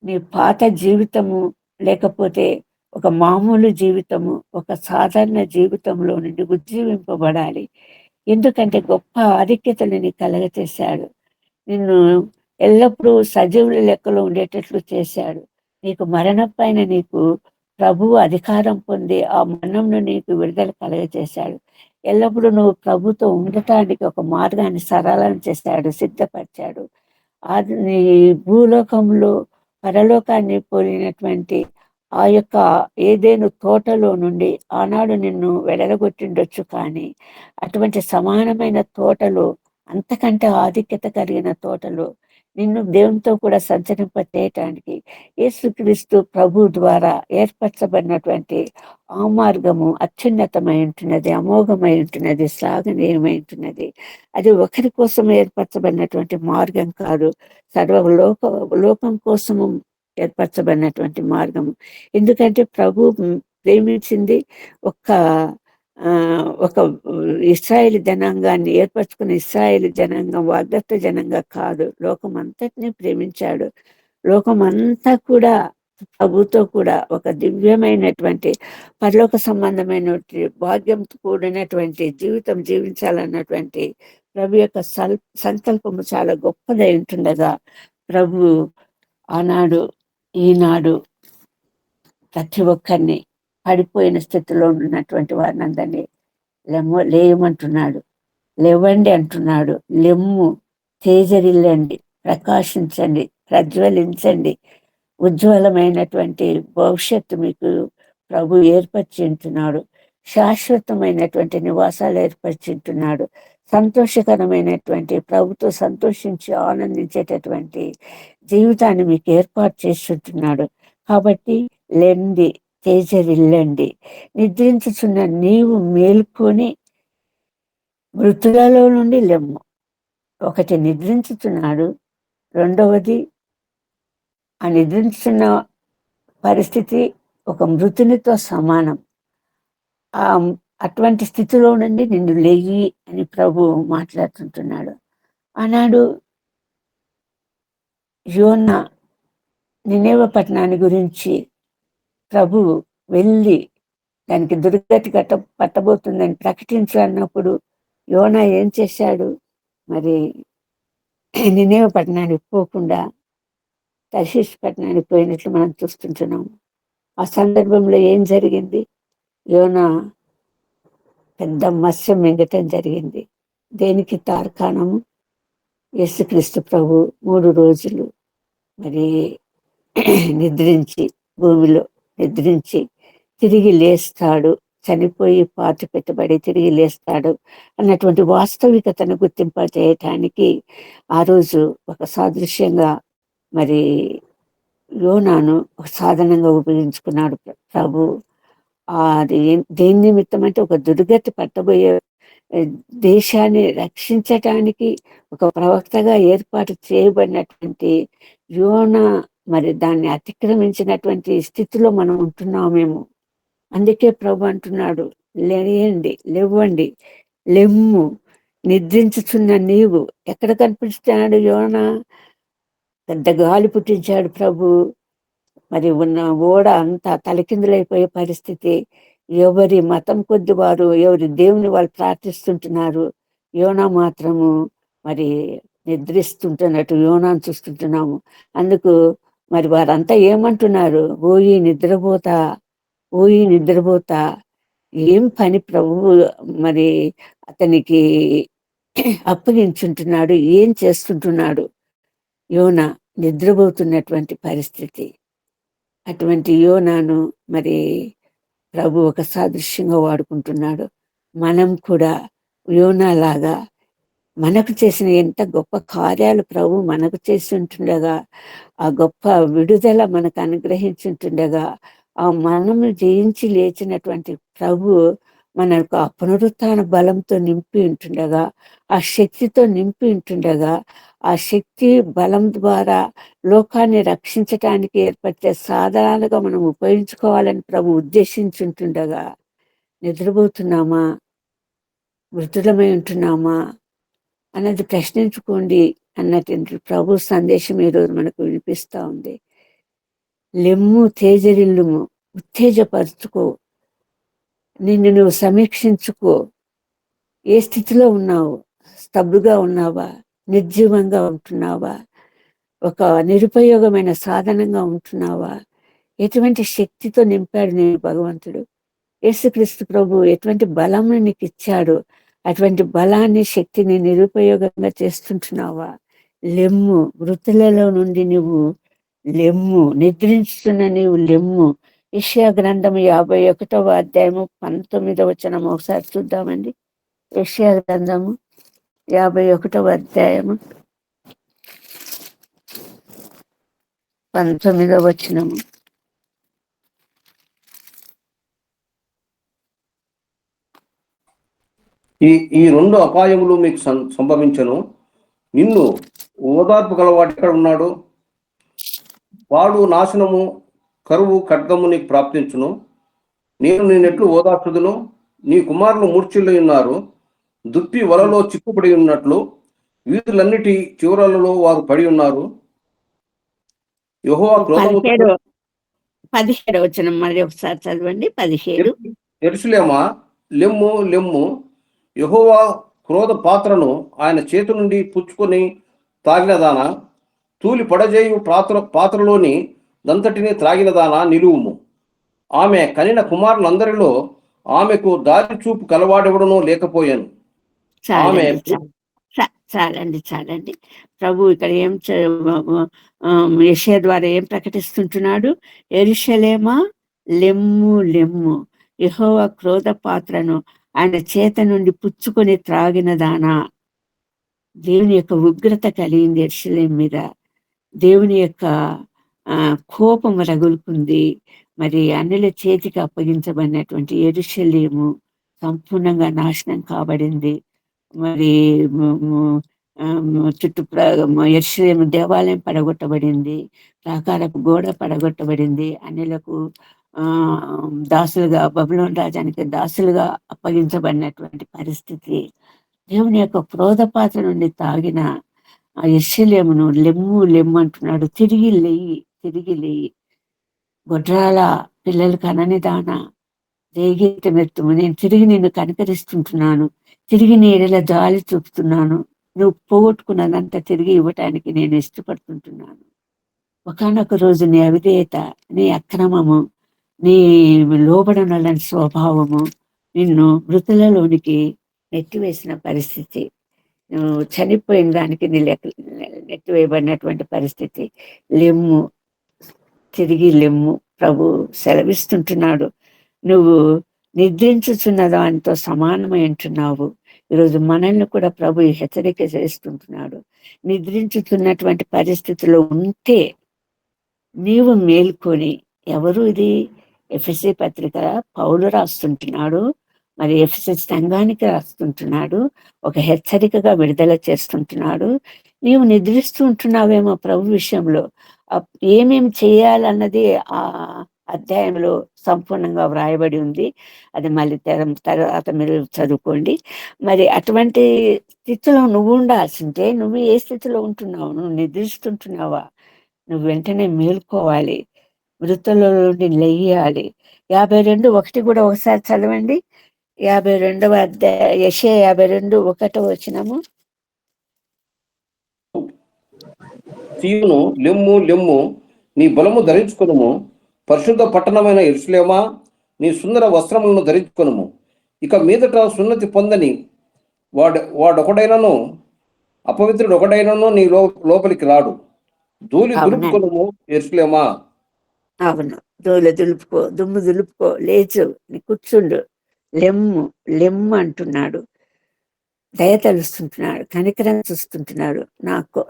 నీ పాత జీవితము లేకపోతే ఒక మామూలు జీవితము, ఒక సాధారణ జీవితంలో నుండి ఉజ్జీవింపబడాలి. ఎందుకంటే గొప్ప ఆధిక్యతలు నీకు కలగచేశాడు. నిన్ను ఎల్లప్పుడూ సజీవుల లెక్కలో ఉండేటట్లు చేశాడు. నీకు మరణం పైన నీకు ప్రభువు అధికారం పొంది ఆ మరణంలో నీకు విడుదల కలగచేశాడు. ఎల్లప్పుడూ నువ్వు ప్రభుతో ఉండటానికి ఒక మార్గాన్ని సరళం చేశాడు, సిద్ధపరిచాడు. అది నీ భూలోకంలో పరలోకాన్ని పోలినటువంటి ఆ యొక్క ఏదేను తోటలో నుండి ఆనాడు నిన్ను వెడలగొట్టిండొచ్చు, కానీ అటువంటి సమానమైన తోటలో, అంతకంటే ఆధిక్యత కలిగిన తోటలో నిన్ను దేవునితో కూడా సంచరింపచేయటానికి యేసుక్రీస్తు ప్రభు ద్వారా ఏర్పరచబడినటువంటి ఆ మార్గము అత్యున్నతమై ఉంటున్నది, అమోఘమై ఉంటున్నది, శ్లాఘనీయమై ఉంటున్నది. అది ఒకరి కోసం ఏర్పరచబడినటువంటి మార్గం కాదు, లోకం కోసము ఏర్పరచబడినటువంటి మార్గము. ఎందుకంటే ప్రభు ప్రేమించింది ఒక ఇశ్రాయేలు జనాంగాన్ని, ఏర్పరచుకున్న ఇశ్రాయేలు జనాంగం వాగ్దత్త జనంగా కాదు, లోకం అంతటినీ ప్రేమించాడు. లోకం అంతా కూడా ప్రభుతో కూడా ఒక దివ్యమైనటువంటి పరలోక సంబంధమైనటువంటి భాగ్యంతో కూడినటువంటి జీవితం జీవించాలన్నటువంటి ప్రభు యొక్క సంకల్పము చాలా గొప్పదై ఉంటుండగా, ప్రభు ఆనాడు ఈనాడు ప్రతి ఒక్కరిని పడిపోయిన స్థితిలో ఉన్నటువంటి వారిని అందరినీ లేయమంటున్నాడు, లేవండి అంటున్నాడు. లెమ్ము, తేజరిల్లండి, ప్రకాశించండి, ప్రజ్వలించండి. ఉజ్వలమైనటువంటి భవిష్యత్తు మీకు ప్రభు ఏర్పరిచింటున్నాడు. శాశ్వతమైనటువంటి నివాసాలు ఏర్పరిచింటున్నాడు. సంతోషకరమైనటువంటి ప్రభుతో సంతోషించి ఆనందించేటటువంటి జీవితాన్ని మీకు ఏర్పాటు చేస్తుంటున్నాడు. కాబట్టి లెండి, తేజరిల్లండి, నిద్రించుచున్న నీవు మేల్కొని మృతులలో నుండి లెమ్ము. ఒకటి నిద్రించుచున్నాడు, రెండవది ఆ నిద్రించున్న పరిస్థితి ఒక మృతునితో సమానం. అటువంటి స్థితిలో నుండి నిన్ను లేయి అని ప్రభు మాట్లాడుతుంటున్నాడు. ఆనాడు యోనా నినేవె పట్టణాన్ని గురించి ప్రభు వెళ్ళి దానికి దుర్గతి పట్టబోతుందని ప్రకటించు అన్నప్పుడు యోనా ఏం చేశాడు? మరి నినేవె పట్టణానికి పోకుండా తర్షీషు పట్టణానికి పోయినట్లు మనం చూస్తుంటున్నాం. ఆ సందర్భంలో ఏం జరిగింది? యోనా పెద్ద మత్స్యం మింగటం జరిగింది. దేనికి తార్కాణము? యేసుక్రీస్తు ప్రభు 3 రోజులు మరి నిద్రించి, భూమిలో నిద్రించి తిరిగి లేస్తాడు, చనిపోయి పాతి పెట్టబడి తిరిగి లేస్తాడు అన్నటువంటి వాస్తవికతను గుర్తింపజేయటానికి ఆ రోజు ఒక సాదృశ్యంగా మరి యోనాను ఒక సాధనంగా ఉపయోగించుకున్నాడు ప్రభు. అది దేని నిమిత్తం అంటే ఒక దుర్గతి పట్టబోయే దేశాన్ని రక్షించటానికి ఒక ప్రవక్తగా ఏర్పాటు చేయబడినటువంటి యోనా మరి దాన్ని అతిక్రమించినటువంటి స్థితిలో మనం ఉంటున్నామేమో. అందుకే ప్రభు అంటున్నాడు, లేయండి, లేవండి, లెమ్ము, నిద్రించుచున్న నీవు. ఎక్కడ కనిపిస్తున్నాడు యోనా? పెద్ద గాలి పుట్టించాడు ప్రభు. మరి ఉన్న ఓడ అంతా తలకిందులైపోయే పరిస్థితి. ఎవరి మతం కొద్ది వారు, ఎవరి దేవుని వాళ్ళు ప్రార్థిస్తుంటున్నారు. యోనా మాత్రము మరి నిద్రిస్తుంటున్నట్టు యోనాను చూస్తుంటున్నాము. అందుకు మరి వారంతా ఏమంటున్నారు? ఓయి నిద్రపోతా, ఓయి నిద్రపోతా. ఏం పని ప్రభువు మరి అతనికి అప్పగించుంటున్నాడు, ఏం చేస్తుంటున్నాడు? యోనా నిద్రపోతున్నటువంటి పరిస్థితి. అటువంటి యోనాను మరి ప్రభు ఒక సాదృశ్యంగా వాడుకుంటున్నాడు. మనం కూడా యోనాలాగా మనకు చేసిన ఎంత గొప్ప కార్యాలు ప్రభు మనకు చేసి ఉంటుండగా, ఆ గొప్ప విడుదల మనకు అనుగ్రహించుంటుండగా, ఆ మనము జయించి లేచినటువంటి ప్రభు మనకు ఆ పునరుత్థాన బలంతో నింపి ఉంటుండగా, ఆ శక్తితో నింపి ఉంటుండగా, ఆ శక్తి బలం ద్వారా లోకాన్ని రక్షించటానికి ఏర్పరిచే సాధనాలుగా మనం ఉపయోగించుకోవాలని ప్రభు ఉద్దేశించుంటుండగా, నిద్రపోతున్నామా, మృతులమై ఉంటున్నామా అన్నది ప్రశ్నించుకోండి అన్నటువంటి ప్రభు సందేశం ఈరోజు మనకు వినిపిస్తూ ఉంది. లెమ్ము, తేజరిల్లుము, ఉత్తేజపరుచుకో, నిన్ను నువ్వు సమీక్షించుకో. ఏ స్థితిలో ఉన్నావు? స్తబ్దుగా ఉన్నావా? నిర్జీవంగా ఉంటున్నావా? ఒక నిరుపయోగమైన సాధనంగా ఉంటున్నావా? ఎటువంటి శక్తితో నింపాడు నేను భగవంతుడు? యేసుక్రీస్తు ప్రభు ఎటువంటి బలం నీకు ఇచ్చాడు? అటువంటి బలాన్ని, శక్తిని నిరుపయోగంగా చేస్తుంటున్నావా? లెమ్ము, మృతులలో నుండి నువ్వు లెమ్ము, నిద్రించుతున్న నీవు లెమ్ము. యెషయా గ్రంథం 51వ అధ్యాయము 19వ వచనం ఒకసారి చూద్దామండి. యెషయా గ్రంథము 51వ అధ్యాయము 19వ వచనము. ఈ రెండు అపాయములు మీకు సంభవించను. నిన్ను ఓదార్పు గలవాడు ఎక్కడ ఉన్నాడు? వాడు నాశనము, కరువు, ఖడ్గము నీకు ప్రాప్తించును. నేను నిన్నెట్లు ఓదార్చుదును? నీ కుమారులు మూర్ఛిల్లై ఉన్నారు. దుప్పి వలలో చిక్కుపడి ఉన్నట్లు వీధులన్నిటి చివరలలో వారు పడి ఉన్నారు. యెహోవా క్రోధము 17వ వచనం మరి ఒకసారి చదవండి. 17. యెరూషలేమా, లెమ్ము, లెమ్ము, యెహోవా క్రోధ పాత్రను ఆయన చేతి నుండి పుచ్చుకొని తాగినదానా, తూలి పడజేయు పాత్రలోని దంతటిని త్రాగినదానా, నిలువుము. ఆమె కనిన కుమారులందరిలో ఆమెకు దారి చూపు కలవాడెవడనో లేకపోయాను. ఆమె చాలండి. ప్రభు ఇక్కడ ఏం యెషయా ద్వారా ఏం ప్రకటిస్తుంటున్నాడు? యెరూషలేమా, లెమ్ము, లెమ్ము, యెహోవా క్రోధ పాత్రను ఆయన చేత నుండి పుచ్చుకొని త్రాగినదానా. దేవుని యొక్క ఉగ్రత కలిగింది యెరూషలేము మీద. దేవుని యొక్క కోపం రగులుకుంది. మరి అన్యుల చేతికి అప్పగించబడినటువంటి యెరూషలేము సంపూర్ణంగా నాశనం కాబడింది. మరి యెరూషలేము దేవాలయం పడగొట్టబడింది, ప్రాకారపు గోడ పడగొట్టబడింది, అన్యులకు దాసులుగా, బబులోను రాజానికి దాసులుగా అప్పగించబడినటువంటి పరిస్థితి. దేవుని యొక్క క్రోధ పాత్ర నుండి తాగిన ఆ యెరూషలేమును లెమ్ము, లెమ్ము అంటున్నాడు. తిరిగి లేయి, గొడ్రాల పిల్లలు కనని దానా, రేగేట మెత్తుము, నేను తిరిగి నిన్ను కనికరిస్తుంటున్నాను, తిరిగి నీ ఎడల జాలి చూపుతున్నాను, నువ్వు పోగొట్టుకున్నదంతా తిరిగి ఇవ్వటానికి నేను ఇష్టపడుతుంటున్నాను. ఒకనొక రోజు నీ అవిధేయత, నీ అక్రమము, నీ లోబడనలని స్వభావము నిన్ను మృతులలోనికి నెట్టివేసిన పరిస్థితి, నువ్వు చనిపోయిన దానికి నీ నెట్టివేయబడినటువంటి పరిస్థితి. లెమ్ము, తిరిగి లెమ్ము. ప్రభు సెలవిస్తుంటున్నాడు. నువ్వు నిద్రించుచున్న దానితో సమానమై ఉంటున్నావు. ఈరోజు మనల్ని కూడా ప్రభు హెచ్చరిక చేస్తుంటున్నాడు. నిద్రించుతున్నటువంటి పరిస్థితిలో ఉంటే నీవు మేల్కొని, ఎవరు ఇది? ఎఫెసీ పత్రిక పౌలు రాస్తుంటున్నాడు, మరి ఎఫెసీ సంఘానికి రాస్తుంటున్నాడు, ఒక హెచ్చరికగా విడుదల చేస్తుంటున్నాడు. నీవు నిద్రిస్తూ ఉంటున్నావేమో ప్రభు విషయంలో. ఏమేమి చేయాలన్నది అధ్యాయంలో సంపూర్ణంగా వ్రాయబడి ఉంది. అది మళ్ళీ తర్వాత మీరు చదువుకోండి. మరి అటువంటి స్థితిలో నువ్వు ఉండాల్సిందే. నువ్వు ఏ స్థితిలో ఉంటున్నావు? నువ్వు నిద్రిస్తుంటున్నావా? నువ్వు వెంటనే మేల్కోవాలి. మృతుల నుండి లెయ్యాలి. 52:1 కూడా ఒకసారి చదవండి. 52వ యెషయా 52:1 సీయోను, లెమ్ము లెమ్ము, నీ బలము ధరించుకొనుము. పరిశుద్ధ పట్టణమైన యెరూషలేమా, నీ సుందర వస్త్రములను ధరించుకొనుము. ఇక మీదట సున్నతి పొందని వాడొకడైనను, అపవిత్రుడు ఒకడైనను నీ లోపలికి రాడు. ధూళి దులుపుకొనుము యెరూషలేమా. అవును, దులుపుకో, దుమ్ము దులుపుకో, లేచు, నీ కూర్చుండు, లెమ్ము లెమ్ము అంటున్నాడు. దయ తలుస్తుంటున్నాడు, కనికరం చూస్తుంటున్నాడు.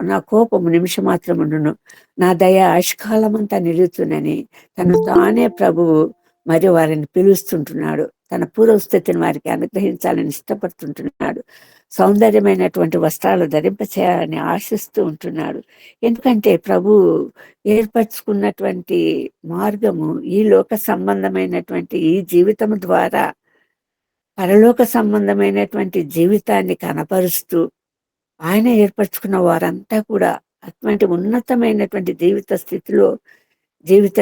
నా కోపము నిమిషం మాత్రం ఉండును, నా దయ ఆయుష్కాలమంతా నిలుచునని తను తానే ప్రభువు మరి వారిని పిలుస్తుంటున్నాడు. తన పూర్వస్థితిని వారికి అనుగ్రహించాలని ఇష్టపడుతుంటున్నాడు. సౌందర్యమైనటువంటి వస్త్రాలు ధరింపచేయాలని ఆశిస్తూ ఉంటున్నాడు. ఎందుకంటే ప్రభు ఏర్పరచుకున్నటువంటి మార్గము ఈ లోక సంబంధమైనటువంటి ఈ జీవితం ద్వారా పరలోక సంబంధమైనటువంటి జీవితాన్ని కనపరుస్తూ ఆయన ఏర్పరచుకున్న వారంతా కూడా అటువంటి ఉన్నతమైనటువంటి జీవిత స్థితిలో, జీవిత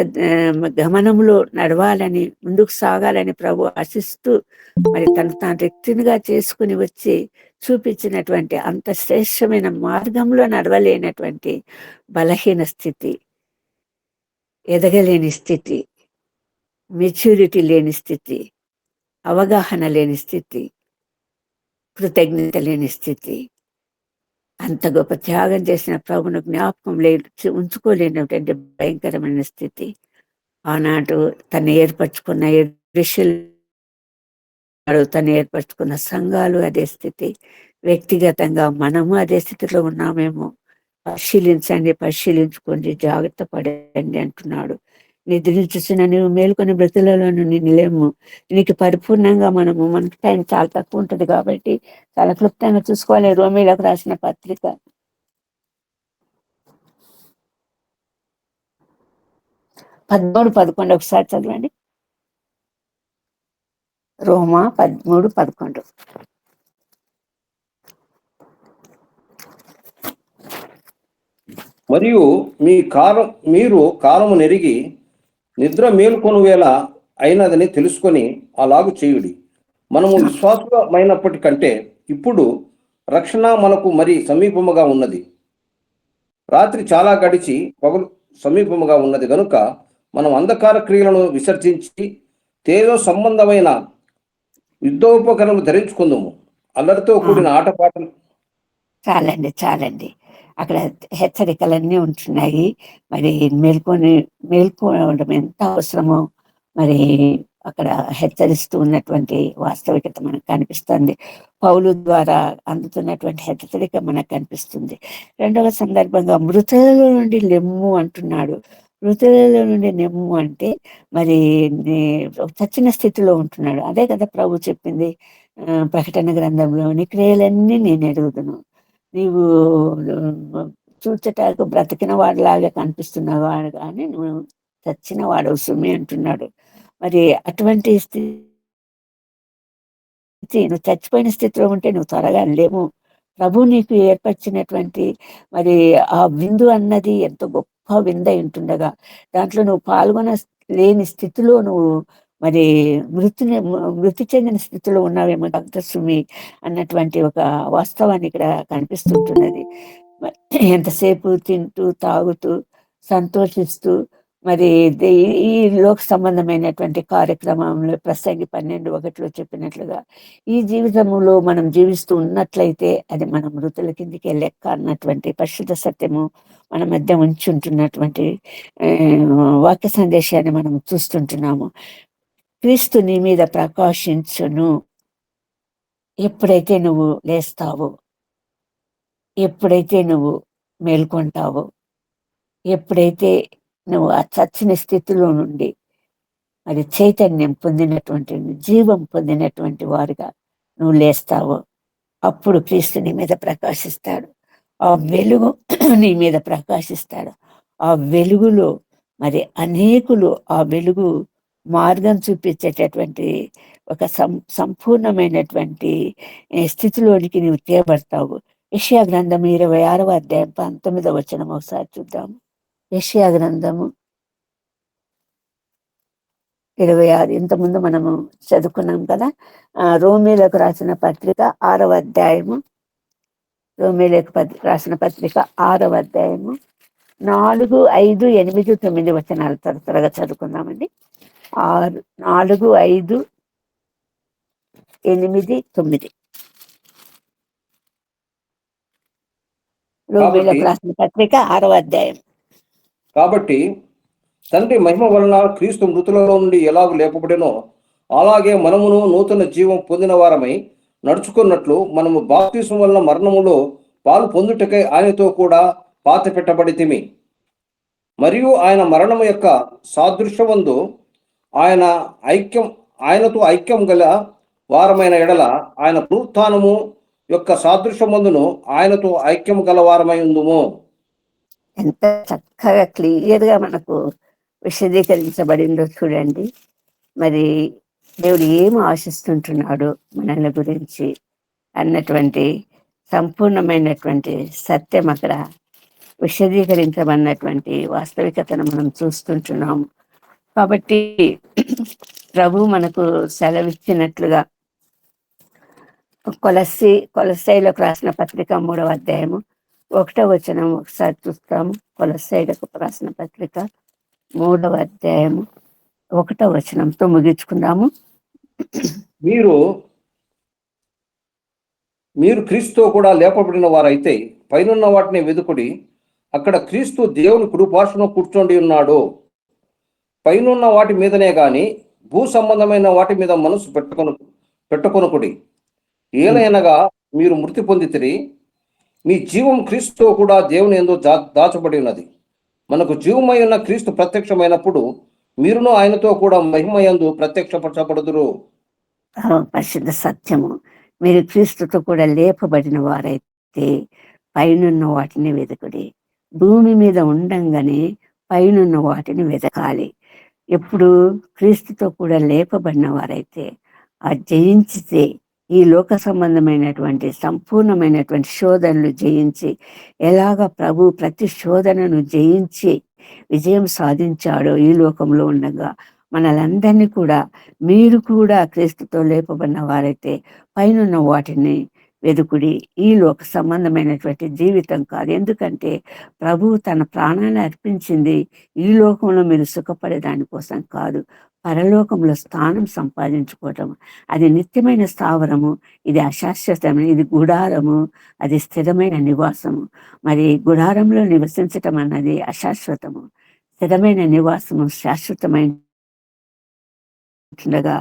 గమనంలో నడవాలని, ముందుకు సాగాలని ప్రభు ఆశిస్తూ మరి తను తాను వ్యక్తినిగా చేసుకుని వచ్చి చూపించినటువంటి అంత శ్రేష్టమైన మార్గంలో నడవలేనటువంటి బలహీన స్థితి, ఎదగలేని స్థితి, మెచ్యూరిటీ లేని స్థితి, అవగాహన లేని స్థితి, కృతజ్ఞత లేని స్థితి, అంత గొప్ప త్యాగం చేసిన ప్రభును జ్ఞాపకం ఉంచుకోలేనటువంటి భయంకరమైన స్థితి. ఆనాడు తను ఏర్పరచుకున్న తను ఏర్పరచుకున్న సంఘాలు అదే స్థితి. వ్యక్తిగతంగా మనము అదే స్థితిలో ఉన్నామేమో. పరిశీలించుకోండి, జాగ్రత్త పడండి అంటున్నాడు. నిద్రించుచున్న నువ్వు మేలుకొని బ్రతులలో నిన్ను లేము. నీకు పరిపూర్ణంగా మనకి టైం చాలా తక్కువ ఉంటుంది కాబట్టి చాలా క్లుప్తంగా చూసుకోవాలి. రోమీలకు రాసిన పత్రిక 13:11 ఒకసారి చదవండి. రోమా 13:11. మరియు మీరు కాలము నెరిగి నిద్ర మేలుకొను వేళ అయినదని తెలుసుకొని అలాగు చేయుడి. మనము విశ్వాసమైనప్పటికంటే ఇప్పుడు రక్షణ మనకు మరి సమీపముగా ఉన్నది. రాత్రి చాలా గడిచి పగలు సమీపముగా ఉన్నది గనుక మనం అంధకార క్రియలను విసర్జించి తేజో సంబంధమైన యుద్ధోపకరణలు ధరించుకుందాము. అల్లరితో కూడిన ఆటపాటలు. చాలండి. అక్కడ హెచ్చరికలన్నీ ఉంటున్నాయి. మరి మేల్కోవడం ఎంత అవసరమో మరి అక్కడ హెచ్చరిస్తూ ఉన్నటువంటి వాస్తవికత మనకు కనిపిస్తుంది. పౌలు ద్వారా అందుతున్నటువంటి హెచ్చరిక మనకు కనిపిస్తుంది. రెండవ సందర్భంగా మృతులలో నుండి లెమ్ము అంటున్నాడు. మృతులలో నుండి నెమ్ము అంటే మరి చచ్చిన స్థితిలో ఉంటున్నాడు. అదే కదా ప్రభు చెప్పింది ప్రకటన గ్రంథంలో, నీ క్రియలన్నీ నేను ఎరుగుదును, నీవు చూచటానికి బ్రతికిన వాడిలాగా కనిపిస్తున్నావా కానీ నువ్వు చచ్చిన వాడవు సుమి అంటున్నాడు. మరి అటువంటి స్థితి, నువ్వు చచ్చిపోయిన స్థితిలో ఉంటే నువ్వు త్వరగా లేవు. ప్రభు నీకు ఏర్పరిచినటువంటి మరి ఆ విందు అన్నది ఎంతో గొప్ప విందు అయి ఉంటుండగా దాంట్లో నువ్వు పాల్గొన లేని స్థితిలో నువ్వు మరి మృతి చెందిన స్థితిలో ఉన్నావేమో డాక్టర్ సుమి అన్నటువంటి ఒక వాస్తవాన్ని ఇక్కడ కనిపిస్తుంటున్నది. ఎంతసేపు తింటూ తాగుతూ సంతోషిస్తూ మరి ఈ లోక సంబంధమైనటువంటి కార్యక్రమంలో ప్రసంగి 12:1 చెప్పినట్లుగా ఈ జీవితంలో మనం జీవిస్తూ ఉన్నట్లయితే అది మన మృతుల కిందికి లెక్క అన్నటువంటి పరిశుద్ధ సత్యము మన మధ్య ఉంచుంటున్నటువంటి వాక్య సందేశాన్ని మనం చూస్తుంటున్నాము. క్రీస్తు నీ మీద ప్రకాశించును. ఎప్పుడైతే నువ్వు లేస్తావో, ఎప్పుడైతే నువ్వు మేల్కొంటావో, ఎప్పుడైతే నువ్వు ఆ చచ్చిన స్థితిలో నుండి మరి చైతన్యం పొందినటువంటి, జీవం పొందినటువంటి వారుగా నువ్వు లేస్తావో, అప్పుడు క్రీస్తు నీ మీద ప్రకాశిస్తాడు. ఆ వెలుగు నీ మీద ప్రకాశిస్తాడు. ఆ వెలుగులో మరి అనేకులు ఆ వెలుగు మార్గం చూపించేటటువంటి ఒక సంపూర్ణమైనటువంటి స్థితిలోనికి నీవు తేబడతావు. యెషయా గ్రంథం 26వ అధ్యాయం 19వ వచనం ఒకసారి చూద్దాము. యెషయా గ్రంథము 26 ఇంతకుముందు మనము చదువుకున్నాం కదా. రోమీలకు రాసిన పత్రిక 6వ అధ్యాయము, రోమీలకు రాసిన పత్రిక 6వ అధ్యాయము 4, 5, 8, 9 వచనాలు త్వరగా చదువుకుందామండి. 4, 5, 8, 9 రోమీలకు రాసిన పత్రిక 6వ అధ్యాయం. కాబట్టి తండ్రి మహిమ వలన క్రీస్తు మృతులలో నుండి ఎలాగూ లేపబడినో అలాగే మనమును నూతన జీవం పొందిన వారమై నడుచుకున్నట్లు మనము బాప్తిస్మం వలన మరణములో పాలు పొందుటకై ఆయనతో కూడా పాత పెట్టబడితిమి. మరియు ఆయన మరణము యొక్క సాదృశ్యమందు ఆయనతో ఐక్యం గల వారమైన ఎడల ఆయన పునరుత్థానము యొక్క సాదృశ్యమందును ఆయనతో ఐక్యం గల వారమై ఉందుము. ఎంత చక్కగా క్లియర్గా మనకు విశదీకరించబడిందో చూడండి. మరి దేవుడు ఏమి ఆశిస్తుంటున్నాడు మనల్ని గురించి అన్నటువంటి సంపూర్ణమైనటువంటి సత్యం అక్కడ విశదీకరించబడినటువంటి వాస్తవికతను మనం చూస్తుంటున్నాము. కాబట్టి ప్రభు మనకు సెలవిచ్చినట్లుగా కొలస్సైలకు రాసిన పత్రిక 3వ అధ్యాయము 1వ వచనం ఒకసారి చూస్తాము. కొలస్సైలకు రాసిన పత్రిక 3వ అధ్యాయము 1వ వచనంతో ముగించుకుందాము. మీరు క్రీస్తుతో కూడా లేపబడిన వారైతే పైనున్న వాటిని వెదుకుడి, అక్కడ క్రీస్తు దేవుని కుడిపార్శ్వన కూర్చొని ఉన్నాడు. పైనున్న వాటి మీదనే గాని భూ సంబంధమైన వాటి మీద మనసు పెట్టుకొనుకుడి. ఏలైనగా మీరు మృతి పొందితిరి, మీ జీవం క్రీస్తుతో కూడా దేవుని యందు దాచబడి ఉన్నది. మనకు జీవమై ఉన్న క్రీస్తు ప్రత్యక్షమైనప్పుడు మీరును ఆయనతో కూడా మహిమయందు ప్రత్యక్షపరచబడుదురు. పరిశుద్ధ సత్యము. మీరు క్రీస్తుతో కూడా లేపబడిన వారైతే పైనున్న వాటిని వెతకుడి. భూమి మీద ఉండంగానే పైనున్న వాటిని వెతకాలి. ఎప్పుడు క్రీస్తుతో కూడా లేపబడిన వారైతే ఆ జయించితే ఈ లోక సంబంధమైనటువంటి సంపూర్ణమైనటువంటి శోధనలు జయించి ఎలాగ ప్రభు ప్రతి శోధనను జయించి విజయం సాధించాడో ఈ లోకంలో ఉండగా మనలందరినీ కూడా మీరు కూడా క్రీస్తుతో లేపబడిన వారైతే పైనున్న వాటిని వెదుకుడి. ఈ లోక సంబంధమైనటువంటి జీవితం కాదు. ఎందుకంటే ప్రభు తన ప్రాణాన్ని అర్పించింది ఈ లోకంలో మీరు సుఖపడే దానికోసం కాదు, పరలోకంలో స్థానం సంపాదించుకోవటం. అది నిత్యమైన స్థావరము, ఇది అశాశ్వతమైన, ఇది గుడారము, అది స్థిరమైన నివాసము. మరి గుడారంలో నివసించటం అన్నది అశాశ్వతము, స్థిరమైన నివాసము శాశ్వతమైన ఉండగా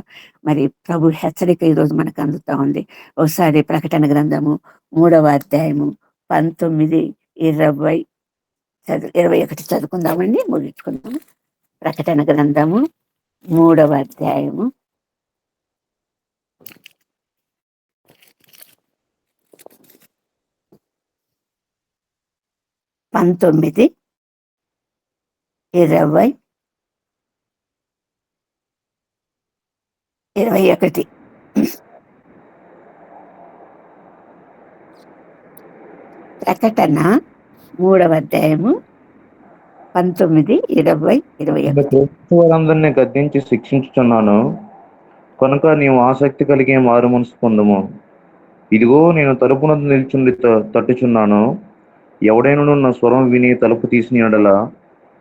మరి ప్రభు హెచ్చరిక ఈరోజు మనకు అందుతా ఉంది. ఒకసారి ప్రకటన గ్రంథము 3వ అధ్యాయము 19, 20, 21 చదువుకుందామండి, ముగించుకుందాము. ప్రకటన గ్రంథము 3వ అధ్యాయము 19, 20, 21. ప్రకటన 3వ అధ్యాయము 19, 20, 21. వారందరినీ గద్దించి శిక్షించుచున్నాను కనుక నీవు ఆసక్తి కలిగే మారు మనసు పొందుము. ఇదిగో నేను తలుపున నిల్చుండి తట్టుచున్నాను. ఎవడైనను నా స్వరం విని తలుపు తీసిన యెడల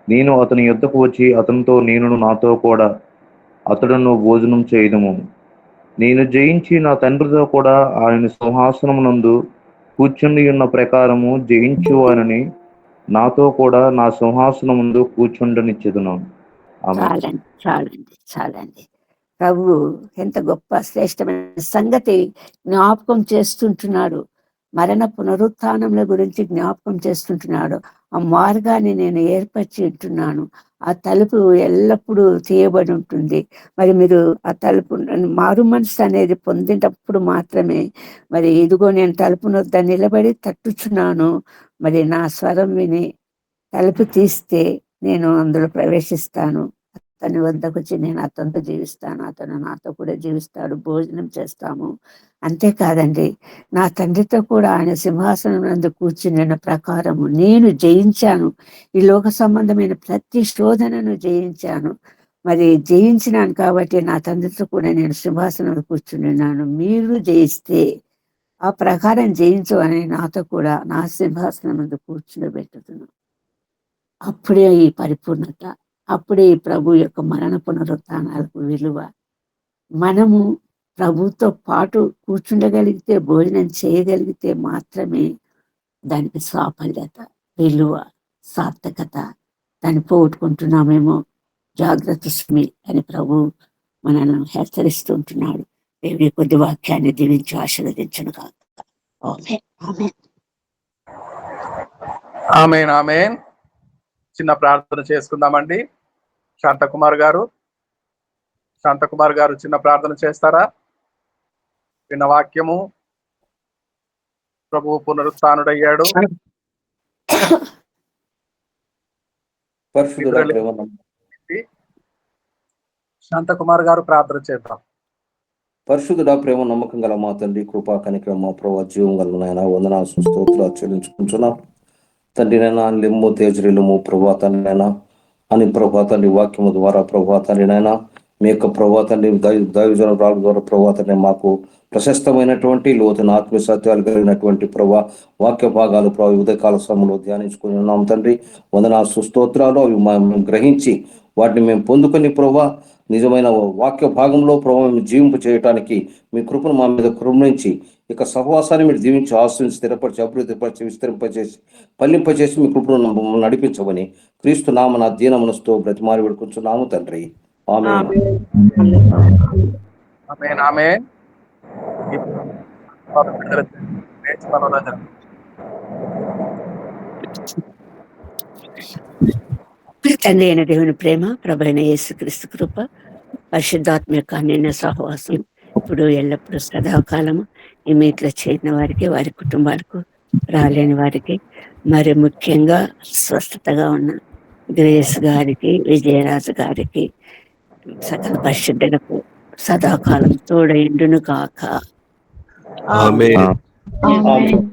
నేను అతని యొద్దకు వచ్చి అతనితో నేను నాతో కూడా అతడును భోజనం చేయుదుము. నేను జయించి నా తండ్రితో కూడా ఆయన సింహాసనమునందు కూర్చుని ఉన్న ప్రకారము జయించువానని నాతో కూడా నా సింహాసనం ముందు కూర్చుండనిచ్చేదును. చాలండి. ప్రభు ఎంత గొప్ప శ్రేష్టమైన సంగతి జ్ఞాపకం చేస్తుంటున్నాడు. మరణ పునరుత్థానముల గురించి జ్ఞాపకం చేస్తుంటున్నాడు. ఆ మార్గాన్ని నేను ఏర్పరిచి ఉంటున్నాను. ఆ తలుపు ఎల్లప్పుడూ తీయబడి ఉంటుంది. మరి మీరు ఆ తలుపు మారు మనసు అనేది పొందినప్పుడు మాత్రమే మరి ఇదిగో నేను తలుపు వద్ద నిలబడి తట్టుచున్నాను, మరి నా స్వరం విని తలుపు తీస్తే నేను అందులో ప్రవేశిస్తాను. అతని వద్దకు వచ్చి నేను అతనితో జీవిస్తాను, అతను నాతో కూడా జీవిస్తాడు, భోజనం చేస్తాము. అంతేకాదండి, నా తండ్రితో కూడా ఆయన సింహాసనం నందు కూర్చున్న ప్రకారము నేను జయించాను. ఈ లోక సంబంధమైన ప్రతి శోధనను జయించాను. మరి జయించినాను కాబట్టి నా తండ్రితో కూడా నేను సింహాసనం కూర్చున్నాను. మీరు జయిస్తే ఆ ప్రకారం జయించు అని నాతో కూడా నా సింహాసనం ముందు కూర్చుండబెట్టుతున్నాను. అప్పుడే ఈ పరిపూర్ణత, అప్పుడే ఈ ప్రభు యొక్క మరణ పునరుత్థానాలకు విలువ. మనము ప్రభుతో పాటు కూర్చుండగలిగితే, భోజనం చేయగలిగితే మాత్రమే దానికి సాఫల్యత, విలువ, సార్థకత. దాన్ని పోగొట్టుకుంటున్నామేమో, జాగ్రత్త స్మి అని ప్రభు మనల్ని హెచ్చరిస్తూ ఉంటున్నాడు. దేవుని కొద్ది వాక్యాన్ని దీవించి ఆశీర్వదించును కాక. ఆమేన్, ఆమేన్. ఆమేన్, ఆమేన్. చిన్న ప్రార్థన చేసుకుందామండి. శాంతకుమార్ గారు చిన్న ప్రార్థన చేస్తారా? విన్న వాక్యము, ప్రభువు పునరుత్థానుడయ్యాడు. శాంతకుమార్ గారు ప్రార్థన చేద్దాం. పరిశుద్ధుడా, ప్రేమ నమ్మకం గల మా తండ్రి, కృపా కనికరం మా ప్రభావ, జీవం గల నాయన, వందనాలు స్తోత్రాలు చెల్లించుకుంటున్నాం తండ్రి. నైనా లెమ్ము తేజరిల్లుము ప్రభాతాన్నైనా అని ప్రభాతాన్ని వాక్యము ద్వారా ప్రభాతాన్నినైనా మీ యొక్క ప్రభాతాన్ని దైవజన రాళ్ళ ద్వారా ప్రభాతాన్ని మాకు ప్రశస్తమైనటువంటి లోతున ఆత్మీయ సత్యాలు కలిగినటువంటి ప్రభా వాక్య భాగాలు ప్రభావ ఉదయకాల సమయంలో ధ్యానించుకుని ఉన్నాం తండ్రి. వందనాలు స్తోత్రాలు అవి మేము గ్రహించి వాటిని మేము పొందుకొని ప్రభా నిజమైన వాక్య భాగంలో ప్రభావ మేము జీవింపు చేయటానికి మీ కృపను మా మీద కృపణించి ఇక సహవాసాన్ని మీరు జీవించి ఆశ్రయించి స్థిరపరిచి అభివృద్ధిపరిచి విస్తరింపచేసి పల్లింపచేసి మీ కృపను నడిపించమని క్రీస్తు నామన దీన మనసుతో బ్రతిమారి పెడుకుంటున్నాము తండ్రి. ఆమేన్. ఆమేన్, ఆమేన్. తండ్రి అయిన దేవుని ప్రేమ, ప్రభు అయిన యేసుక్రీస్తు కృప, పరిశుద్ధాత్మ యొక్క అన్యోన్య సహవాసం ఇప్పుడు ఎల్లప్పుడూ సదాకాలము ఈ మీట్లో చేరిన వారికి, వారి కుటుంబాలకు, రాలేని వారికి, మరి ముఖ్యంగా స్వస్థతగా ఉన్న గ్రేస్ గారికి, విజయరాజు గారికి, సకల పరిశుద్ధులకు సదాకాలం తోడైండును కాక. ఆమేన్. ఆమేన్.